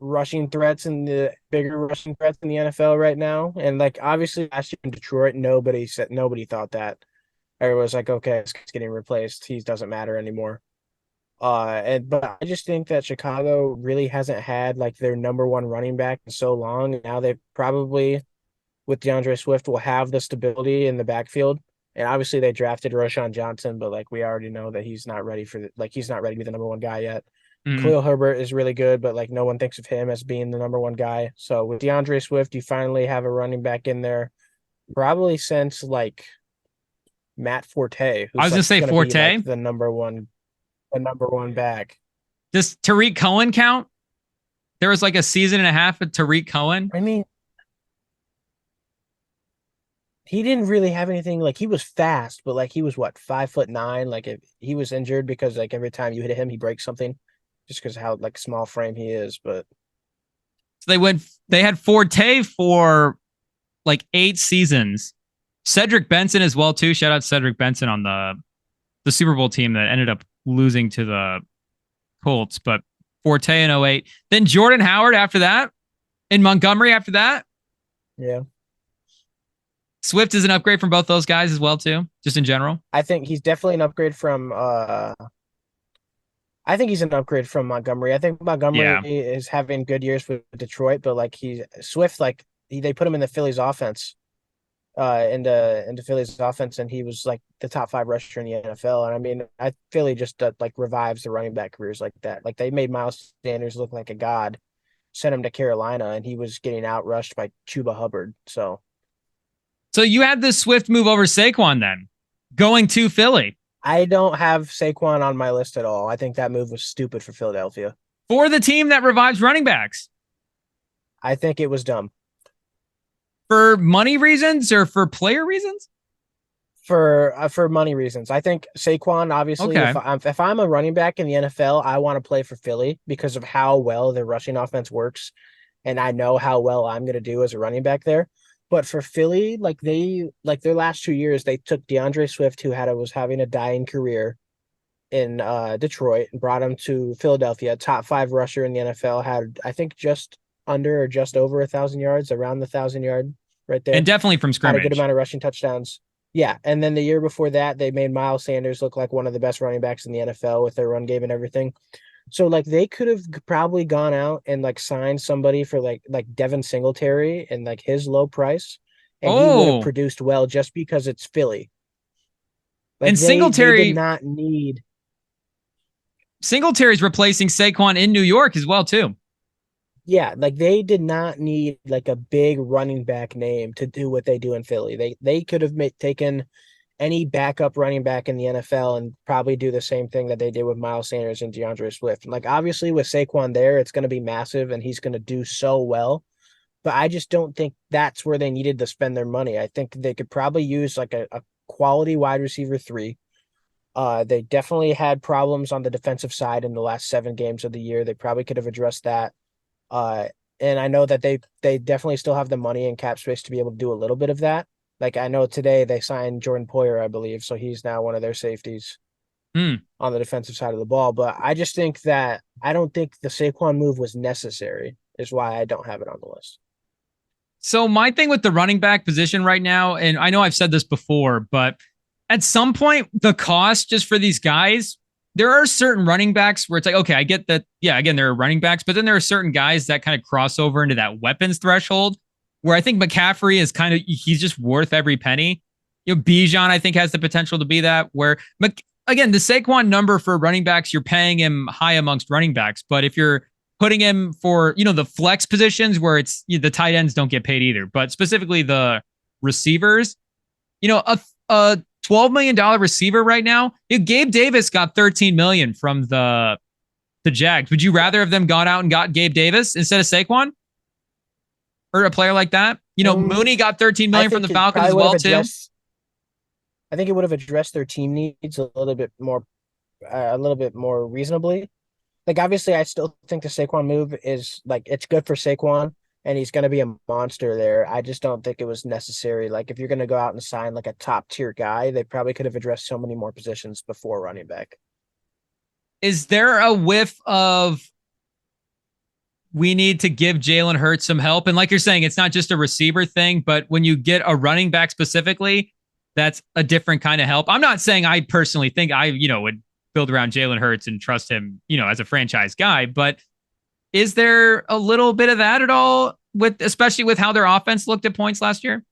rushing threats and the bigger rushing threats in the NFL right now. And like obviously last year in Detroit, nobody thought that. Everyone was like, okay, it's getting replaced. He doesn't matter anymore. But I just think that Chicago really hasn't had like their number 1 running back in so long. And now they probably, with DeAndre Swift, will have the stability in the backfield. And obviously they drafted Roshan Johnson, but like we already know that he's not ready he's not ready to be the number 1 guy yet. Khalil Herbert is really good, but like no one thinks of him as being the number 1 guy. So with DeAndre Swift, you finally have a running back in there, probably since like Matt Forte. I was gonna say Forte, the number one back. Does Tariq Cohen count? There was like a season and a half of Tariq Cohen. I mean, he didn't really have anything. Like, he was fast, but like he was what, 5'9". Like, if he was injured because like every time you hit him, he breaks something, just because how like small frame he is. But So they had Forte for like 8 seasons. Cedric Benson as well too. Shout out Cedric Benson on the Super Bowl team that ended up losing to the Colts, but Forte in 08. Then Jordan Howard after that, in Montgomery after that. yeah, Swift is an upgrade from both those guys as well too, just in general. I think he's definitely an upgrade from I think he's an upgrade from Montgomery. I think Montgomery Yeah. is having good years with Detroit, but like he's Swift, like they put him in the Phillies offense, into Philly's offense, and he was like the top 5 rusher in the NFL. And I mean, I Philly just like revives the running back careers like that. Like they made Miles Sanders look like a god, sent him to Carolina, and he was getting out rushed by Chuba Hubbard. So you had this Swift move over Saquon then, going to Philly I don't have Saquon on my list at all. I think that move was stupid for Philadelphia. for the team that revives running backs. I think it was dumb. For money reasons or for player reasons? For money reasons. I think Saquon, obviously, Okay. if I'm a running back in the NFL, I want to play for Philly because of how well their rushing offense works, and I know how well I'm going to do as a running back there. But for Philly, like their last 2 years, they took DeAndre Swift, who was having a dying career in Detroit, and brought him to Philadelphia. Top 5 rusher in the NFL, had I think just under or just over 1,000 yards, around the 1,000 yard right there. And definitely from Had a good scrimmage. amount of rushing touchdowns. Yeah, and then the year before that, they made Miles Sanders look like one of the best running backs in the NFL with their run game and everything. So like they could have probably gone out and like signed somebody for like Devin Singletary and like his low price, and he would have Oh, produced well just because it's Philly. Like and they did not need. Singletary's replacing Saquon in New York as well too. Yeah, like they did not need like a big running back name to do what they do in Philly. They could have taken any backup running back in the NFL and probably do the same thing that they did with Miles Sanders and DeAndre Swift. Like obviously with Saquon there, it's going to be massive and he's going to do so well. But I just don't think that's where they needed to spend their money. I think they could probably use like a quality wide receiver 3. They definitely had problems on the defensive side in the last 7 games of the year. They probably could have addressed that. Uh, and I know that they definitely still have the money and cap space to be able to do a little bit of that. Like I know today they signed Jordan Poyer, I believe, so he's now one of their safeties on the defensive side of the ball. But I just think that I don't think the Saquon move was necessary, is why I don't have it on the list. So my thing with the running back position right now, and I know I've said this before, but at some point, the cost just for these guys, there are certain running backs where it's like, okay, I get that. Yeah, again, there are running backs, but then there are certain guys that kind of cross over into that weapons threshold where I think McCaffrey is kind of, he's just worth every penny. You know, Bijan, I think, has the potential to be that where, again, the Saquon number for running backs, you're paying him high amongst running backs. But if you're putting him for, the flex positions where it's the tight ends don't get paid either, but specifically the receivers, a $12 million receiver right now. Gabe Davis got $13 million from the Jags. Would you rather have them gone out and got Gabe Davis instead of Saquon or a player like that? Mooney got $13 million from the Falcons as well too. I think it would have addressed their team needs a little bit more reasonably. Like obviously, I still think the Saquon move is like it's good for Saquon, and he's going to be a monster there. I just don't think it was necessary. Like if you're going to go out and sign like a top tier guy, they probably could have addressed so many more positions before running back. Is there a whiff of we need to give Jalen Hurts some help? And like you're saying, it's not just a receiver thing, but when you get a running back specifically, that's a different kind of help. I'm not saying I personally think I, would build around Jalen Hurts and trust him, as a franchise guy, but is there a little bit of that at all especially with how their offense looked at points last year?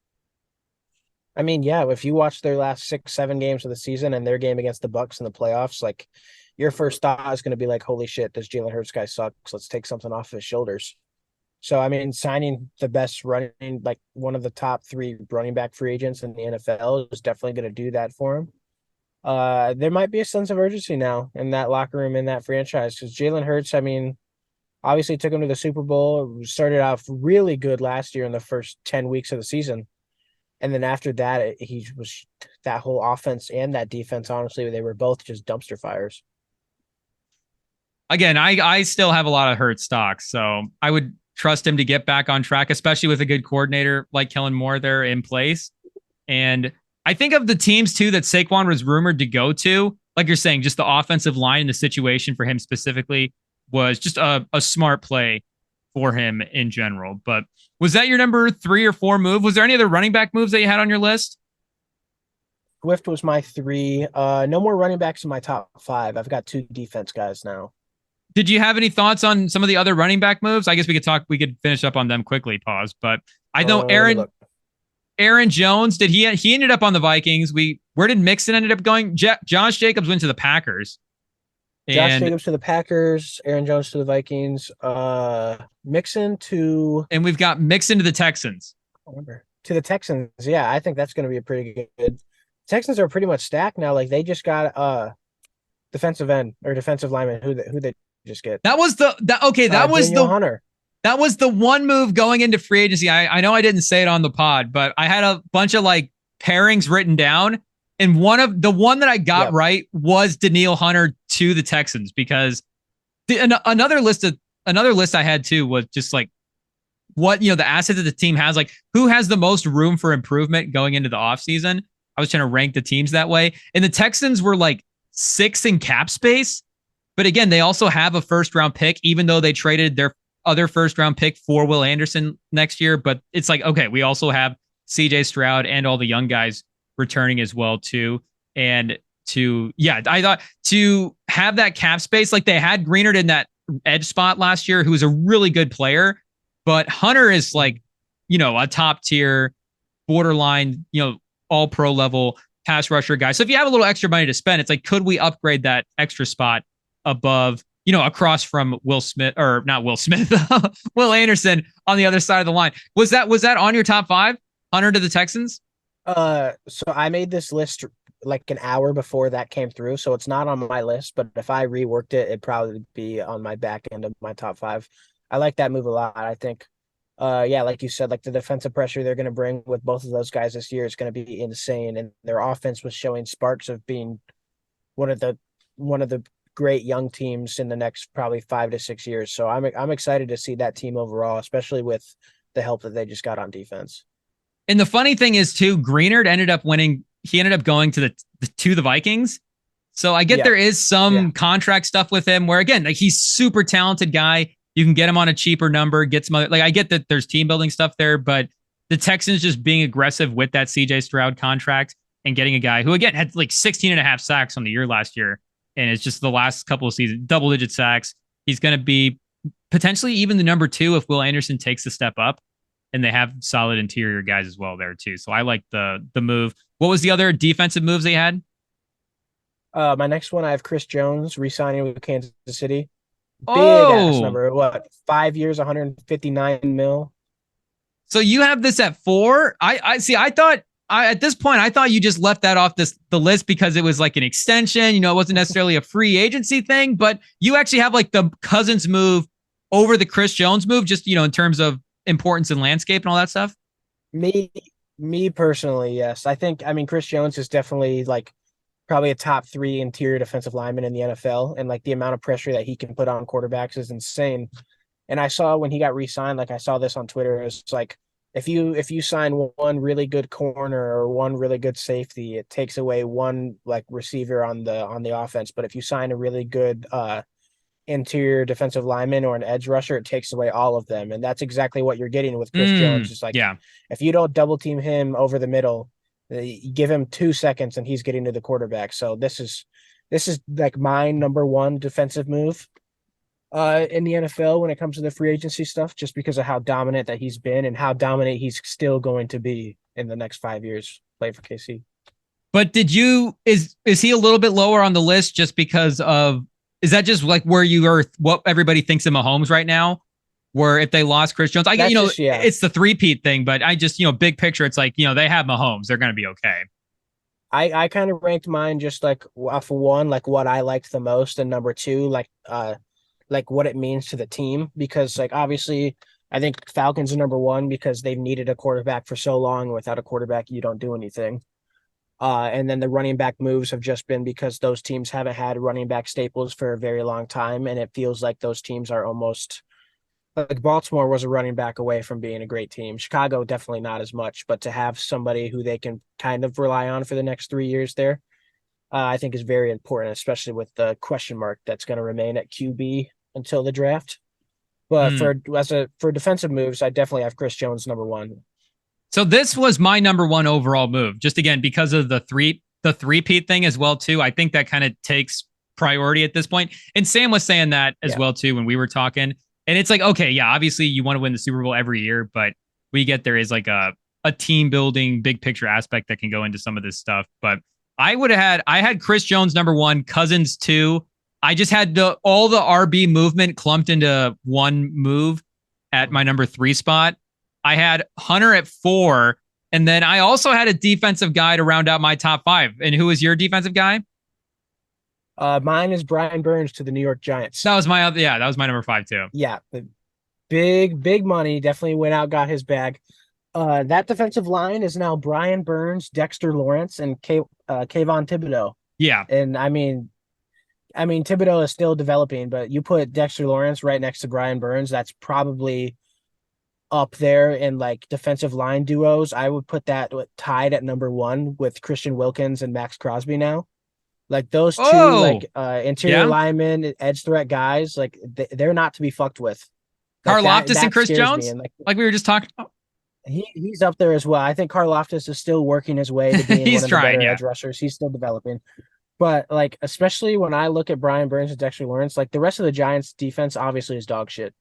I mean, yeah, if you watch their last 6-7 games of the season and their game against the Bucks in the playoffs, like your first thought is going to be like, holy shit, this Jalen Hurts guy sucks. Let's take something off his shoulders. So, I mean, signing the best running, like one of the top 3 running back free agents in the NFL is definitely going to do that for him. There might be a sense of urgency now in that locker room, in that franchise, because Jalen Hurts, I mean, obviously took him to the Super Bowl, started off really good last year in the first 10 weeks of the season. And then after that, he was that whole offense and that defense. Honestly, they were both just dumpster fires. Again, I still have a lot of hurt stocks, so I would trust him to get back on track, especially with a good coordinator like Kellen Moore there in place. And I think of the teams too that Saquon was rumored to go to, like you're saying, just the offensive line and the situation for him specifically was just a smart play for him in general. But was that your number 3 or 4 move? Was there any other running back moves that you had on your list? Swift was my 3. No more running backs in my top 5. I've got 2 defense guys now. Did you have any thoughts on some of the other running back moves? I guess we could finish up on them quickly, pause. But I know Aaron Jones, he ended up on the Vikings. Where did Mixon ended up going? Josh Jacobs went to the Packers. Josh Jacobs to the Packers, Aaron Jones to the Vikings, Mixon to... And we've got Mixon to the Texans. To the Texans, yeah, I think that's going to be a pretty good... Texans are pretty much stacked now. Like, they just got defensive end or defensive lineman who they just get. That was Hunter. That was the one move going into free agency. I know I didn't say it on the pod, but I had a bunch of like pairings written down. And one that I got right was Danielle Hunter to the Texans, because another list I had too was just like what, the assets that the team has, like who has the most room for improvement going into the offseason. I was trying to rank the teams that way. And the Texans were like 6th in cap space. But again, they also have a first round pick, even though they traded their other first round pick for Will Anderson next year. But it's like, okay, we also have CJ Stroud and all the young guys returning as well too. And I thought to have that cap space, like they had Greenard in that edge spot last year, who was a really good player, but Hunter is like, a top tier, borderline, all pro level pass rusher guy. So if you have a little extra money to spend, it's like, could we upgrade that extra spot above, across from Will Anderson on the other side of the line? Was that on your top 5, Hunter to the Texans? So I made this list like an hour before that came through, so it's not on my list, but if I reworked it, it'd probably be on my back end of my top 5. I like that move a lot. I think, like you said, like the defensive pressure they're going to bring with both of those guys this year is going to be insane, and their offense was showing sparks of being one of the great young teams in the next probably 5 to 6 years. So I'm excited to see that team overall, especially with the help that they just got on defense. And the funny thing is too, Greenard ended up winning. He ended up going to the Vikings. So I get there is some contract stuff with him where, again, like he's super talented guy. You can get him on a cheaper number, get some other, like I get that there's team building stuff there, but the Texans just being aggressive with that CJ Stroud contract and getting a guy who, again, had like 16.5 sacks on the year last year. And it's just the last couple of seasons, double-digit sacks. He's going to be potentially even the number 2 if Will Anderson takes a step up. And they have solid interior guys as well there too. So I like the move. What was the other defensive moves they had? My next one, I have Chris Jones re-signing with Kansas City. Big ass number. What? 5 years, 159 mil. So you have this at 4. I see. At this point, I thought you just left that off the list because it was like an extension. It wasn't necessarily a free agency thing, but you actually have like the Cousins move over the Chris Jones move, just in terms of importance and landscape and all that stuff. Me personally, yes. I mean, Chris Jones is definitely like probably a top 3 interior defensive lineman in the NFL, and like the amount of pressure that he can put on quarterbacks is insane. And I saw when he got re-signed, like I saw this on Twitter, it's like if you sign one really good corner or one really good safety, it takes away one like receiver on the offense. But if you sign a really good interior defensive lineman or an edge rusher, it takes away all of them. And that's exactly what you're getting with Chris Jones. It's like, if you don't double team him over the middle, you give him 2 seconds and he's getting to the quarterback. So this is like my number 1 defensive move in the NFL when it comes to the free agency stuff, just because of how dominant that he's been and how dominant he's still going to be in the next 5 years playing for KC. But is he a little bit lower on the list just because of, is that just like where you are, what everybody thinks of Mahomes right now? Where if they lost Chris Jones, it's the three-peat thing, but I just, big picture, it's like, they have Mahomes. They're going to be okay. I kind of ranked mine just like off 1, like what I liked the most, and number 2, like what it means to the team, because like obviously I think Falcons are number one because they've needed a quarterback for so long. Without a quarterback, you don't do anything. And then the running back moves have just been because those teams haven't had running back staples for a very long time. And it feels like those teams are almost like Baltimore was a running back away from being a great team. Chicago, definitely not as much, but to have somebody who they can kind of rely on for the next 3 years there, I think is very important, especially with the question mark that's going to remain at QB until the draft. But for defensive moves, I definitely have Chris Jones number one. So this was my number one overall move, just again because of the three-peat thing as well too. I think that kind of takes priority at this point. And Sam was saying that as well too when we were talking. And it's like, okay, yeah, obviously you want to win the Super Bowl every year, but we get there is like a team building, big picture aspect that can go into some of this stuff. But I had Chris Jones number one, Cousins two. I just had all the RB movement clumped into one move at my number three spot. I had Hunter at four, and then I also had a defensive guy to round out my top five. And who was your defensive guy? Mine is Brian Burns to the New York Giants. That was my number five too. Yeah, big money. Definitely went out, got his bag. That defensive line is now Brian Burns, Dexter Lawrence, and Kayvon Thibodeau. Yeah, and I mean Thibodeau is still developing, but you put Dexter Lawrence right next to Brian Burns, that's probably up there in like defensive line duos. I would put that tied at number one with Christian Wilkins and Max Crosby now. Like those two, interior linemen, edge threat guys, like they're not to be fucked with. Like Karlaftis and Chris Jones, like we were just talking about. He's up there as well. I think Karlaftis is still working his way to being one of the better edge rushers. He's still developing. But like, especially when I look at Brian Burns and Dexter Lawrence, like the rest of the Giants defense obviously is dog shit.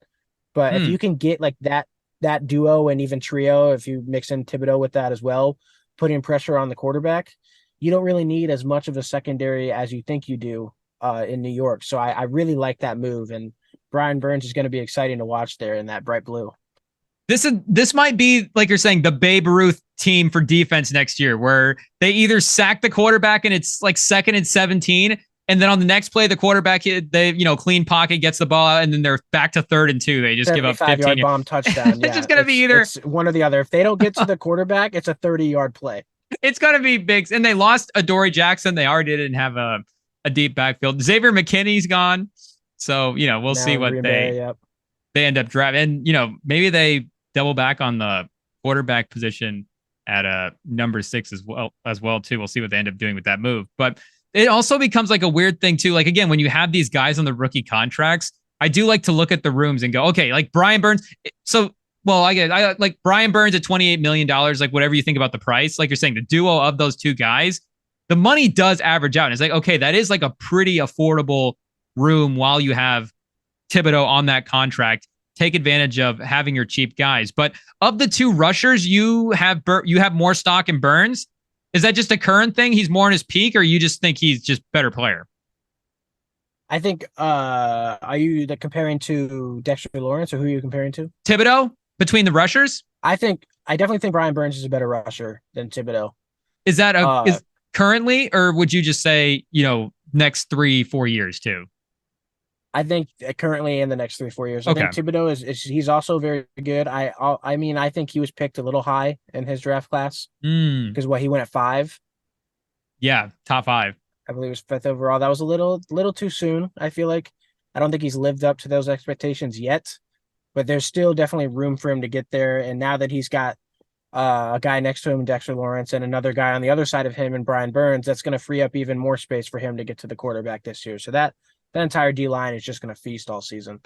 But if you can get like that duo and even trio, if you mix in Thibodeau with that as well, putting pressure on the quarterback, you don't really need as much of a secondary as you think you do in New York. So I really like that move. And Brian Burns is going to be exciting to watch there in that bright blue. This might be, like you're saying, the Babe Ruth team for defense next year, where they either sack the quarterback and it's like 2nd and 17, and then on the next play, the quarterback, they clean pocket, gets the ball out, and then they're back to 3rd and 2. They just give up 15 bomb touchdown. It's just gonna be either one or the other. If they don't get to the quarterback, it's a 30-yard play. It's gonna be big. And they lost Adoree Jackson. They already didn't have a deep backfield. Xavier McKinney's gone, so we'll see what they end up drafting. And maybe they double back on the quarterback position at number 6 as well too. We'll see what they end up doing with that move. But it also becomes like a weird thing too. Like again, when you have these guys on the rookie contracts, I do like to look at the rooms and go, okay, like Brian Burns. So, well, I like Brian Burns at $28 million, like whatever you think about the price, like you're saying, the duo of those two guys, the money does average out. And it's like, okay, that is like a pretty affordable room while you have Thibodeau on that contract. Take advantage of having your cheap guys. But of the two rushers, you have more stock in Burns. Is that just a current thing? He's more in his peak, or you just think he's just better player? I think, are you comparing to Dexter Lawrence, or who are you comparing to? Thibodeau between the rushers? I definitely think Brian Burns is a better rusher than Thibodeau. Is that is currently, or would you just say, next 3-4 years too? I think currently in the next 3-4 years. Okay. I think Thibodeau he's also very good. I think he was picked a little high in his draft class because he went at 5. Yeah, top 5. I believe it was 5th overall. That was a little too soon. I feel like I don't think he's lived up to those expectations yet, but there's still definitely room for him to get there. And now that he's got a guy next to him, Dexter Lawrence, and another guy on the other side of him, and Brian Burns, that's going to free up even more space for him to get to the quarterback this year. So that entire D-line is just going to feast all season.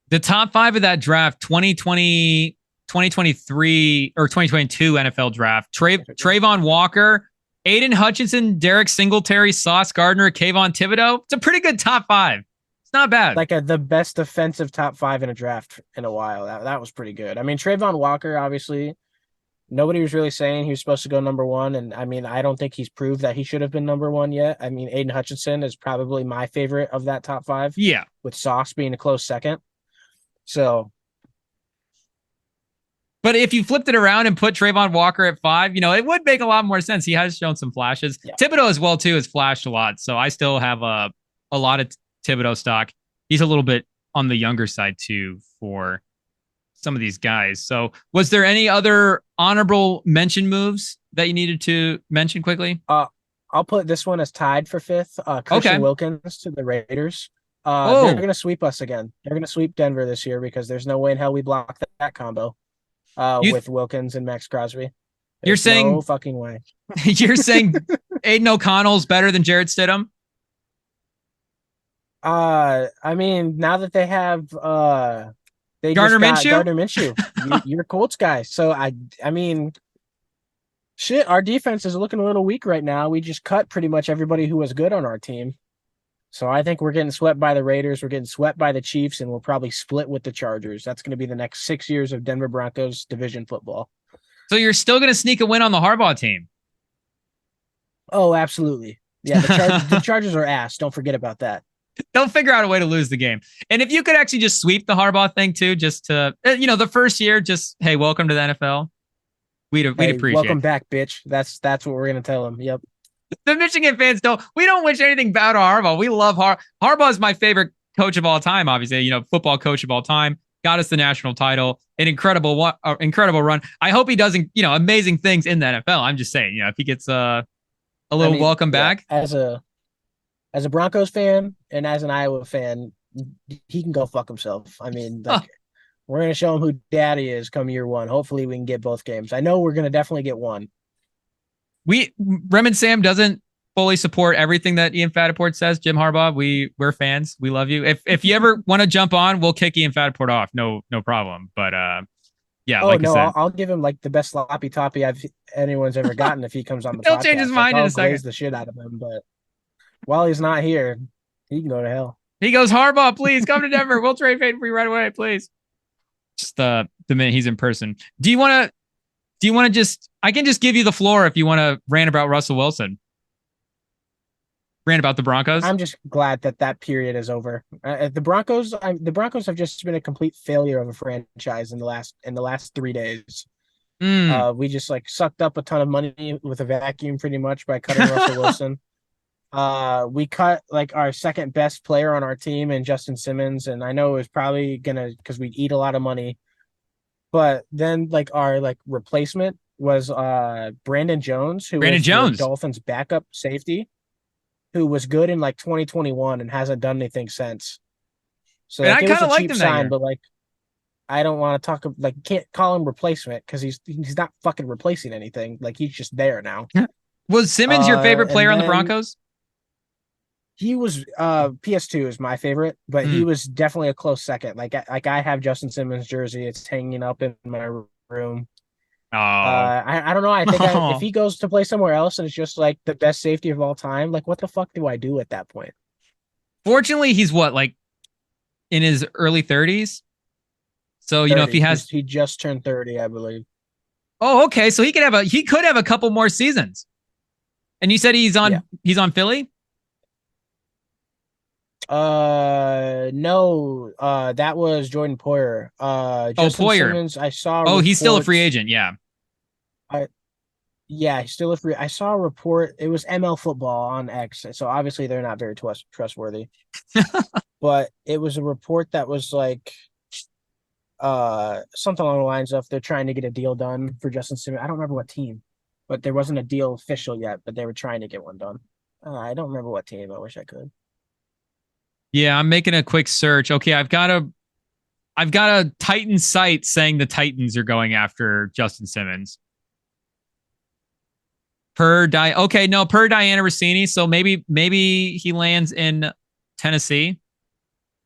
The top 5 of that draft, 2020, 2023, or 2022 NFL draft, Trayvon Walker, Aiden Hutchinson, Derek Singletary, Sauce Gardner, Kayvon Thibodeau. It's a pretty good top 5. It's not bad. Like the best defensive top 5 in a draft in a while. That was pretty good. I mean, Trayvon Walker, obviously, nobody was really saying he was supposed to go number 1. And I mean, I don't think he's proved that he should have been number 1 yet. I mean, Aiden Hutchinson is probably my favorite of that top 5. Yeah. With Sauce being a close second. So. But if you flipped it around and put Trayvon Walker at 5, it would make a lot more sense. He has shown some flashes. Yeah. Thibodeau as well, too, has flashed a lot. So I still have a lot of Thibodeau stock. He's a little bit on the younger side, too, for some of these guys. So was there any other honorable mention moves that you needed to mention quickly? I'll put this one as tied for fifth. Christian Wilkins to the Raiders. They're going to sweep us again. They're going to sweep Denver this year because there's no way in hell we block that combo with Wilkins and Max Crosby. You're saying no fucking way. You're saying Aiden O'Connell's better than Jarrett Stidham? I mean, now that they have Gardner Minshew, you're a Colts guy. So I mean, shit, our defense is looking a little weak right now. We just cut pretty much everybody who was good on our team. So I think we're getting swept by the Raiders. We're getting swept by the Chiefs, and we'll probably split with the Chargers. That's going to be the next 6 years of Denver Broncos division football. So you're still going to sneak a win on the Harbaugh team? Oh, absolutely. Yeah, the Chargers are ass. Don't forget about that. They'll figure out a way to lose the game. And if you could actually just sweep the Harbaugh thing too, just to, the first year, just, hey, welcome to the NFL. We'd appreciate it. Welcome back, bitch. That's what we're going to tell them. Yep. The Michigan fans we don't wish anything bad on Harbaugh. We love Harbaugh is my favorite coach of all time, obviously, football coach of all time. Got us the national title, an incredible run. I hope he does, amazing things in the NFL. I'm just saying, if he gets a little welcome back. As a Broncos fan and as an Iowa fan, he can go fuck himself. I mean, we're going to show him who daddy is come year one. Hopefully we can get both games. I know we're going to definitely get one. Rem and Sam doesn't fully support everything that Ian Fattaport says. Jim Harbaugh, we're fans. We love you. If you ever want to jump on, we'll kick Ian Fattaport off. No problem. But yeah, I said, I'll give him like the best sloppy toppy anyone's ever gotten if he comes on the podcast. He'll change his mind in a second. I'll the shit out of him, but while he's not here, he can go to hell. He goes, Harbaugh, please come to Denver. We'll trade Fade for you right away, please. Just the minute he's in person. Do you want to just, I can just give you the floor if you want to rant about Russell Wilson. Rant about the Broncos. I'm just glad that period is over. The Broncos have just been a complete failure of a franchise in the last 3 days. We just sucked up a ton of money with a vacuum pretty much by cutting Russell Wilson. We cut our second best player on our team in Justin Simmons, and I know it was probably because we'd eat a lot of money. But then our replacement was Brandon Jones, the Dolphins' backup safety, who was good in 2021 and hasn't done anything since. So I kind of liked him that year. But I don't want to talk can't call him replacement because he's not fucking replacing anything. He's just there now. Was Simmons your favorite player on the Broncos? He was PS2 is my favorite, but he was definitely a close second. I have Justin Simmons jersey. It's hanging up in my room. Oh, I don't know. I think if he goes to play somewhere else and it's just the best safety of all time, what the fuck do I do at that point? Fortunately, he's in his early 30s. So, 30. If he just turned 30, I believe. Oh, okay. So he could have a couple more seasons. And you said he's on Philly? No, that was Jordan Poyer. Justin Poyer. Simmons, I saw. He's still a free agent. Yeah. He's still a free. I saw a report. It was ML Football on X, so obviously they're not very trustworthy. But it was a report that was something along the lines of they're trying to get a deal done for Justin Simmons. I don't remember what team, but there wasn't a deal official yet. But they were trying to get one done. I don't remember what team. I wish I could. Yeah, I'm making a quick search. Okay, I've got a Titan site saying the Titans are going after Justin Simmons. Per Diana Rossini. So maybe he lands in Tennessee,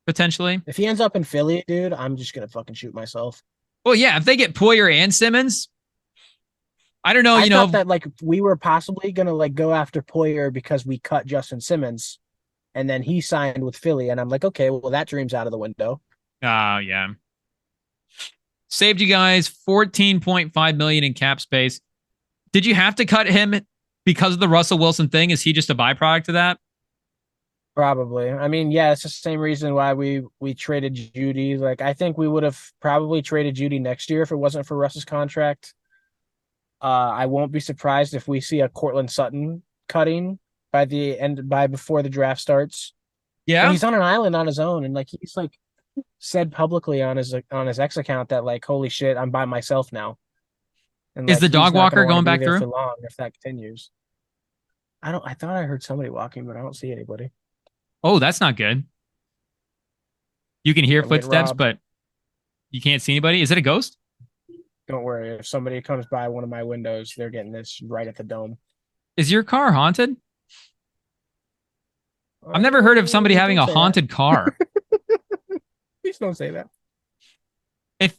potentially. If he ends up in Philly, dude, I'm just gonna fucking shoot myself. Well, yeah, if they get Poyer and Simmons, I don't know. I thought that we were possibly gonna go after Poyer because we cut Justin Simmons. And then he signed with Philly, and I'm like, okay, well, that dream's out of the window. Yeah. Saved you guys $14.5 million in cap space. Did you have to cut him because of the Russell Wilson thing? Is he just a byproduct of that? Probably. I mean, yeah, it's the same reason why we traded Judy. I think we would have probably traded Judy next year if it wasn't for Russ's contract. I won't be surprised if we see a Cortland Sutton cutting by before the draft starts. Yeah, and he's on an island on his own, and he's said publicly on his X account that like, holy shit, I'm by myself now, and Is like the he's dog not going to walker want to going be back there through? for long if that continues. I thought I heard somebody walking, but I don't see anybody. Oh, that's not good. You can hear I'm getting footsteps, robbed. but you can't see anybody. Is it a ghost? Don't worry. If somebody comes by one of my windows, they're getting this right at the dome. Is your car haunted? I've never heard of somebody having Don't a say that. haunted car. Please don't say that.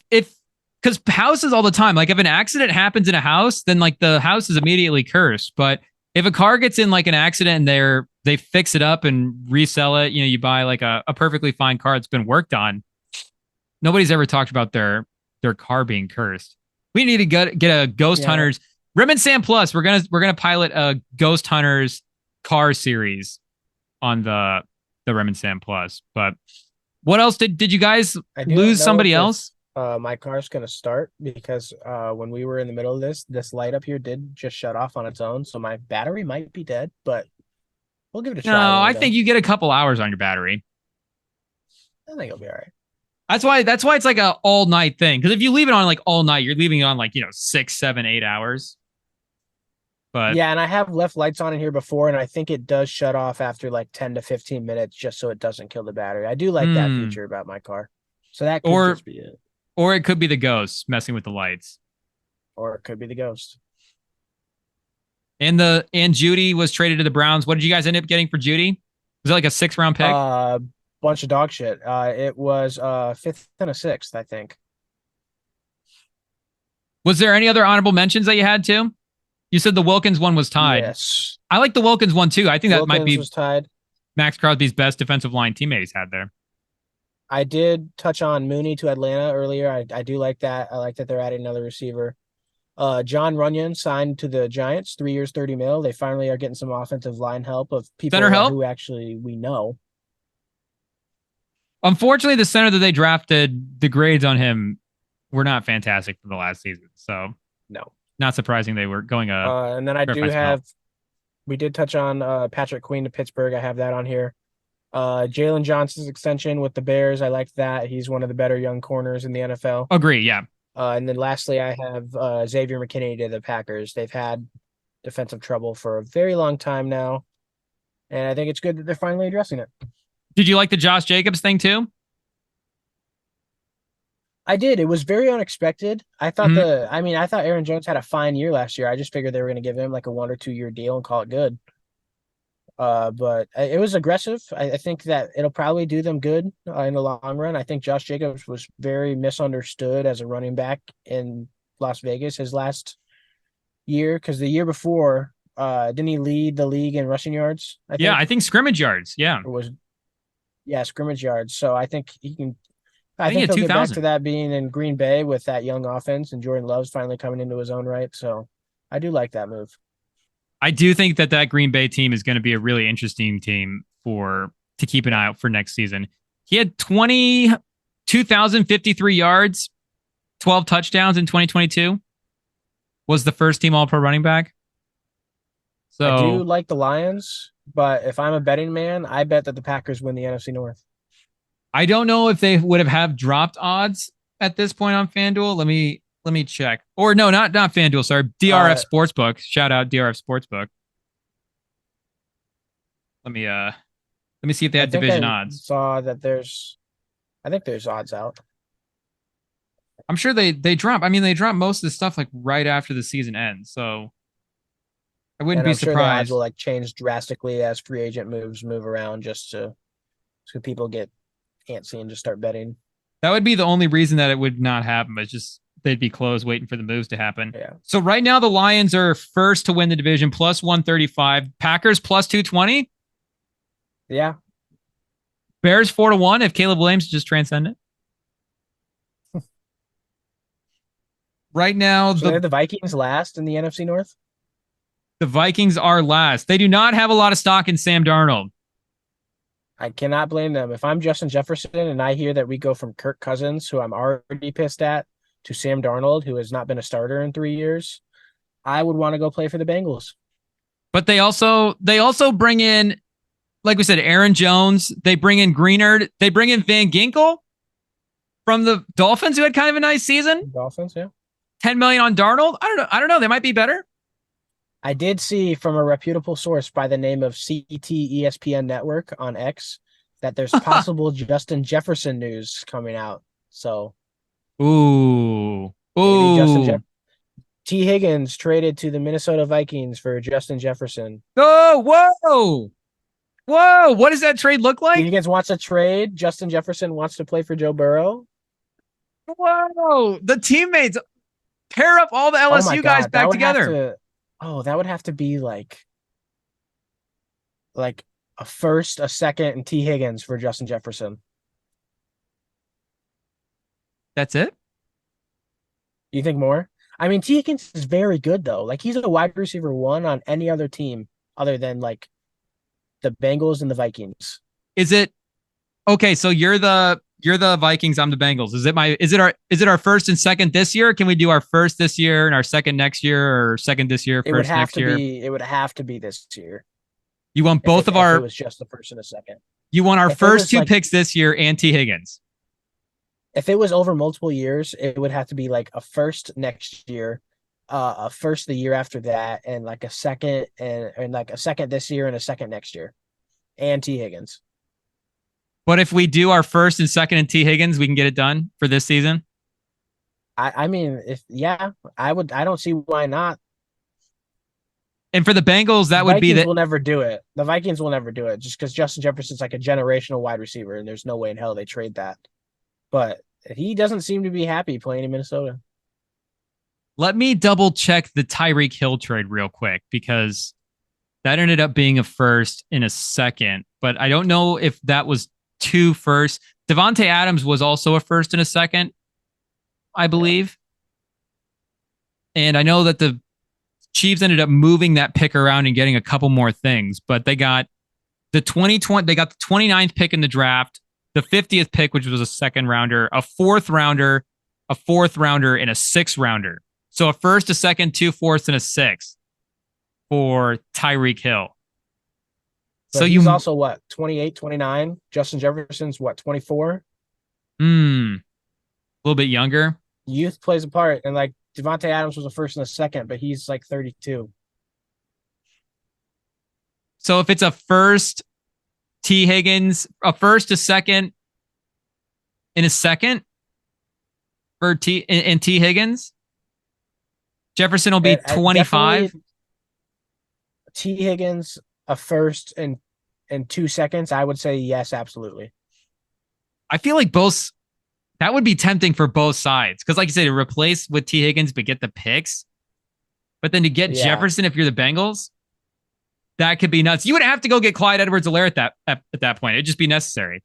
If because houses all the time, like if an accident happens in a house, then like the house is immediately cursed. But if a car gets in like an accident and they fix it up and resell it, you buy like a perfectly fine car that's been worked on. Nobody's ever talked about their car being cursed. We need to get a Ghost Hunters Rem and Sam Plus. We're gonna pilot a Ghost Hunters car series on the Rem and Sam Plus. But what else did you guys lose somebody else? My car's gonna start because when we were in the middle of this light up here did just shut off on its own, so my battery might be dead, but we'll give it a try. No, I think you get a couple hours on your battery. I think it'll be all right. That's why it's like a all night thing. Because if you leave it on like all night, you're leaving it on like 6, 7, 8 hours. But yeah, and I have left lights on in here before, and I think it does shut off after like 10 to 15 minutes just so it doesn't kill the battery. I do like that feature about my car. So that could just be it. Or it could be the ghost messing with the lights. Or it could be the ghost. And Judy was traded to the Browns. What did you guys end up getting for Judy? Was it like a 6th-round pick? Bunch of dog shit. It was 5th and a 6th, I think. Was there any other honorable mentions that you had too? You said the Wilkins one was tied. Yes. I like the Wilkins one too. I think that might be was tied. Max Crosby's best defensive line teammate he's had there. I did touch on Mooney to Atlanta earlier. I do like that. I like that they're adding another receiver. John Runyon signed to the Giants, 3 years, $30 million. They finally are getting some offensive line help of people who actually we know. Unfortunately, the center that they drafted, the grades on him were not fantastic for the last season. So no, not surprising they were going and then we did touch on Patrick Queen to Pittsburgh. I have that on here. Jalen Johnson's extension with the Bears. I like that. He's one of the better young corners in the NFL. Agree, yeah. And then lastly, I have Xavier McKinney to the Packers. They've had defensive trouble for a very long time now. And I think it's good that they're finally addressing it. Did you like the Josh Jacobs thing too? I did. It was very unexpected. I thought I thought Aaron Jones had a fine year last year. I just figured they were going to give him like a 1 or 2 year deal and call it good. But it was aggressive. I think that it'll probably do them good in the long run. I think Josh Jacobs was very misunderstood as a running back in Las Vegas his last year, because the year before, didn't he lead the league in rushing yards? I think scrimmage yards. Yeah. Scrimmage yards. So I think he can. I think he'll get back to that being in Green Bay with that young offense, and Jordan Love's finally coming into his own right. So I do like that move. I do think that Green Bay team is going to be a really interesting team to keep an eye out for next season. He had 22,053 yards, 12 touchdowns in 2022. Was the first team All-Pro running back. So I do like the Lions, but if I'm a betting man, I bet that the Packers win the NFC North. I don't know if they would have dropped odds at this point on FanDuel. Let me check. Or no, not FanDuel, sorry. DRF Sportsbook. Shout out DRF Sportsbook. Let me see if they had division odds. Saw that I think there's odds out. I'm sure they drop. I mean, they drop most of the stuff like right after the season ends. So I wouldn't be surprised. Sure the odds will like change drastically as free agent moves move around, just so people get antsy and just start betting. That would be the only reason that it would not happen, but just they'd be closed waiting for the moves to happen. Yeah. So right now the Lions are first to win the division, plus 135. Packers plus 220. Yeah. Bears 4-1 if Caleb Williams just transcend it. Right now, so the Vikings last in the NFC North. The Vikings are last. They do not have a lot of stock in Sam Darnold. I cannot blame them. If I'm Justin Jefferson and I hear that we go from Kirk Cousins, who I'm already pissed at, to Sam Darnold, who has not been a starter in 3 years, I would want to go play for the Bengals. But they also bring in, like we said, Aaron Jones. They bring in Greenard. They bring in Van Ginkel. from the Dolphins, who had kind of a nice season. Dolphins, yeah. 10 million on Darnold. I don't know. They might be better. I did see from a reputable source by the name of CT ESPN Network on X that there's possible Justin Jefferson news coming out. So, ooh, maybe ooh. T. Higgins traded to the Minnesota Vikings for Justin Jefferson. Oh, whoa. Whoa. What does that trade look T. like? Higgins wants a trade. Justin Jefferson wants to play for Joe Burrow. Whoa. The teammates pair up all the LSU guys back together. That would have to be like a first, a second, and T. Higgins for Justin Jefferson. That's it? You think more? I mean, T. Higgins is very good, though. Like, he's a wide receiver 1 on any other team other than, like, the Bengals and the Vikings. Is it okay? So you're the Vikings. I'm the Bengals. Is it our first and second this year? Or can we do our first this year and our second next year, or second this year, first next year? It would have to be this year. You want both of our? It was just the first and a second. You want our first two picks this year and T. Higgins. If it was over multiple years, it would have to be like a first next year, a first the year after that, and like a second and like a second this year and a second next year, and T. Higgins. But if we do our first and second and T. Higgins, we can get it done for this season. I mean, I don't see why not. And for the Bengals, that would be that will never do it. The Vikings will never do it just because Justin Jefferson's like a generational wide receiver, and there's no way in hell they trade that. But he doesn't seem to be happy playing in Minnesota. Let me double check the Tyreek Hill trade real quick, because that ended up being a first and a second, but I don't know if that was 2 firsts. Devontae Adams was also a first and a second, I believe. Yeah. And I know that the Chiefs ended up moving that pick around and getting a couple more things, but they got the 29th pick in the draft, the 50th pick, which was a second rounder, a fourth rounder, and a 6th rounder. So a first, a second, 2 fourths, and a 6th for Tyreek Hill. But so he's also what, 28, 29? Justin Jefferson's what, 24? A little bit younger. Youth plays a part, and like Devontae Adams was a first and a second, but he's like 32. So if it's a first, T. Higgins, a first, a second, and a second for T. Higgins, Jefferson will be 25. T. Higgins, a first and 2 seconds, I would say yes, absolutely. I feel like that would be tempting for both sides. Because like you said, to replace with T. Higgins, but get the picks. But then to get Jefferson, if you're the Bengals, that could be nuts. You would have to go get Clyde Edwards-Helaire at that point. It'd just be necessary.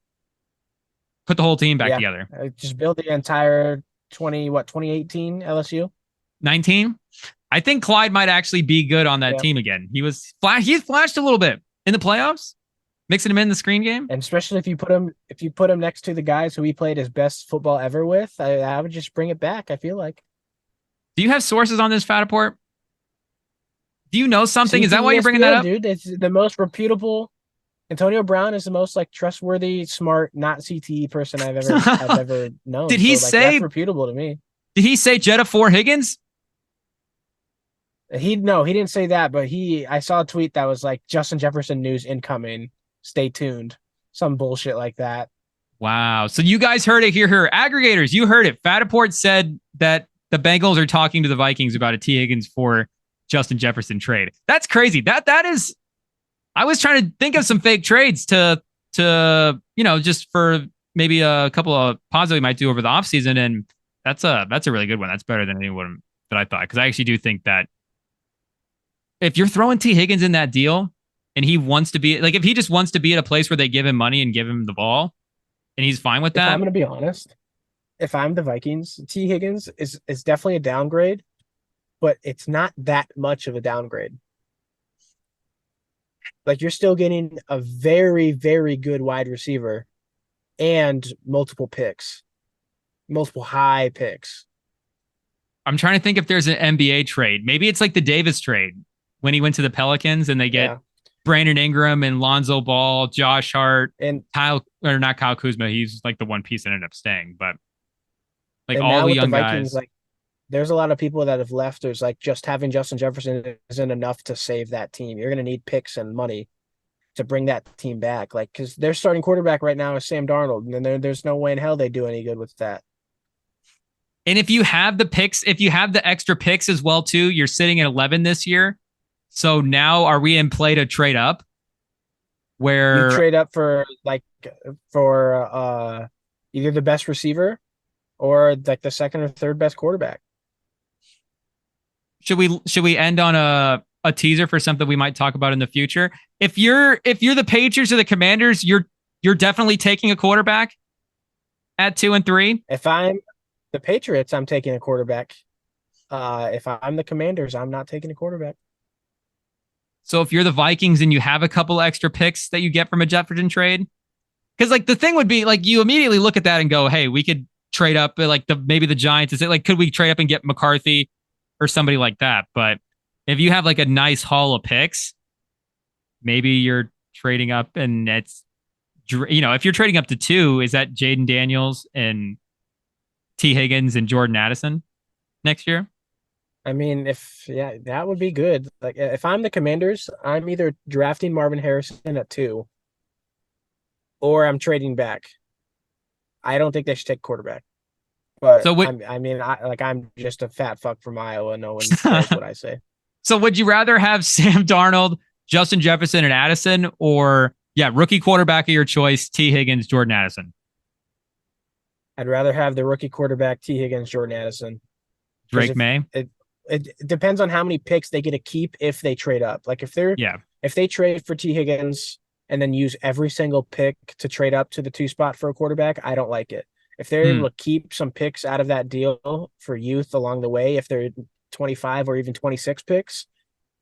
Put the whole team back together. Just build the entire 2018 LSU? 19? I think Clyde might actually be good on that team again. He's flashed a little bit in the playoffs, mixing him in the screen game. And especially if you put him next to the guys who he played his best football ever with, I would just bring it back, I feel like. Do you have sources on this, Fattaport? Do you know something? Is that why you're bringing that up? Dude, it's the most reputable. Antonio Brown is the most like trustworthy, smart, not CTE person I've ever known. Did he say that's reputable to me? Did he say Jetta for Higgins? He didn't say that, but I saw a tweet that was like Justin Jefferson news incoming. Stay tuned. Some bullshit like that. Wow. So you guys heard it here. Aggregators, you heard it. Fattaport said that the Bengals are talking to the Vikings about a T. Higgins for Justin Jefferson trade. That's crazy. That is, I was trying to think of some fake trades to just for maybe a couple of pods that we might do over the offseason. And that's a really good one. That's better than anyone that I thought. Because I actually do think that if you're throwing T. Higgins in that deal and he wants to be, like, if he just wants to be at a place where they give him money and give him the ball and he's fine with that. I'm going to be honest. If I'm the Vikings, T. Higgins is definitely a downgrade, but it's not that much of a downgrade. Like, you're still getting a very, very good wide receiver and multiple high picks. I'm trying to think if there's an NBA trade. Maybe it's like the Davis trade when he went to the Pelicans and they get Brandon Ingram and Lonzo Ball, Josh Hart, and not Kyle Kuzma. He's like the one piece that ended up staying. But Like And all now the with the young Vikings, guys. like there's a lot of people that have left. There's like just having Justin Jefferson isn't enough to save that team. You're going to need picks and money to bring that team back. Like, because their starting quarterback right now is Sam Darnold, and there's no way in hell they do any good with that. And if you have the picks, if you have the extra picks as well too, you're sitting at 11 this year. So now are we in play to trade up? Where you trade up for either the best receiver or like the second or third best quarterback. should we end on a teaser for something we might talk about in the future? If you're the Patriots or the Commanders, you're definitely taking a quarterback at 2 and 3. If I'm the Patriots, I'm taking a quarterback. If I'm the Commanders, I'm not taking a quarterback. So if you're the Vikings and you have a couple extra picks that you get from a Jefferson trade, because like the thing would be like you immediately look at that and go, hey, we could trade up like maybe the Giants. Is it like could we trade up and get McCarthy or somebody like that? But if you have like a nice haul of picks, maybe you're trading up and it's if you're trading up to 2, is that Jaden Daniels and T. Higgins and Jordan Addison next year? I mean, that would be good. Like if I'm the Commanders, I'm either drafting Marvin Harrison at 2 or I'm trading back. I don't think they should take quarterback. But So I'm just a fat fuck from Iowa. No one cares what I say. So would you rather have Sam Darnold, Justin Jefferson, and Addison, or rookie quarterback of your choice, T. Higgins, Jordan Addison? I'd rather have the rookie quarterback, T. Higgins, Jordan Addison. Drake May. It depends on how many picks they get to keep if they trade up. Like if they trade for T. Higgins and then use every single pick to trade up to the 2 spot for a quarterback, I don't like it. If they're able to keep some picks out of that deal for youth along the way, if they're 25 or even 26 picks,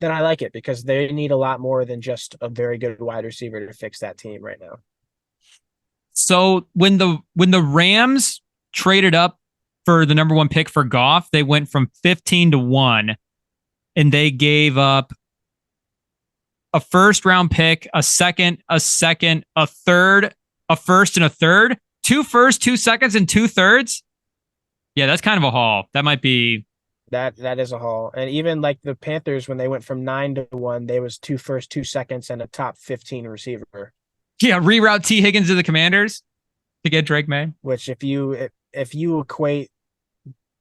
then I like it because they need a lot more than just a very good wide receiver to fix that team right now. So when the Rams traded up for the number 1 pick for Goff, they went from 15 to 1, and they gave up a first round pick, a second, a third, a first, and a third, 2 firsts, 2 seconds, and 2 thirds. Yeah, that's kind of a haul. That might be that is a haul. And even like the Panthers, when they went from 9 to 1, there was 2 firsts, 2 seconds, and a top 15 receiver. Yeah, reroute T. Higgins to the Commanders to get Drake May. Which if you equate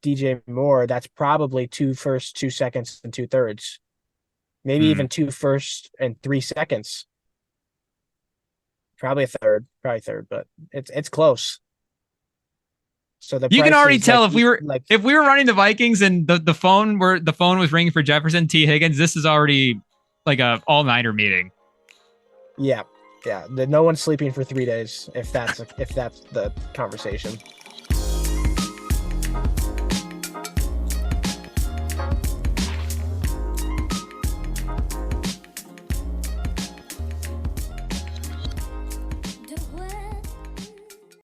DJ Moore, that's probably 2 firsts, 2 seconds, and 2 thirds. Maybe even 2 firsts and 3 seconds. Probably third, but it's close. So you can already tell if we were running the Vikings and the phone was ringing for Jefferson, T. Higgins, this is already like a all-nighter meeting. Yeah. No one's sleeping for 3 days if that's the conversation.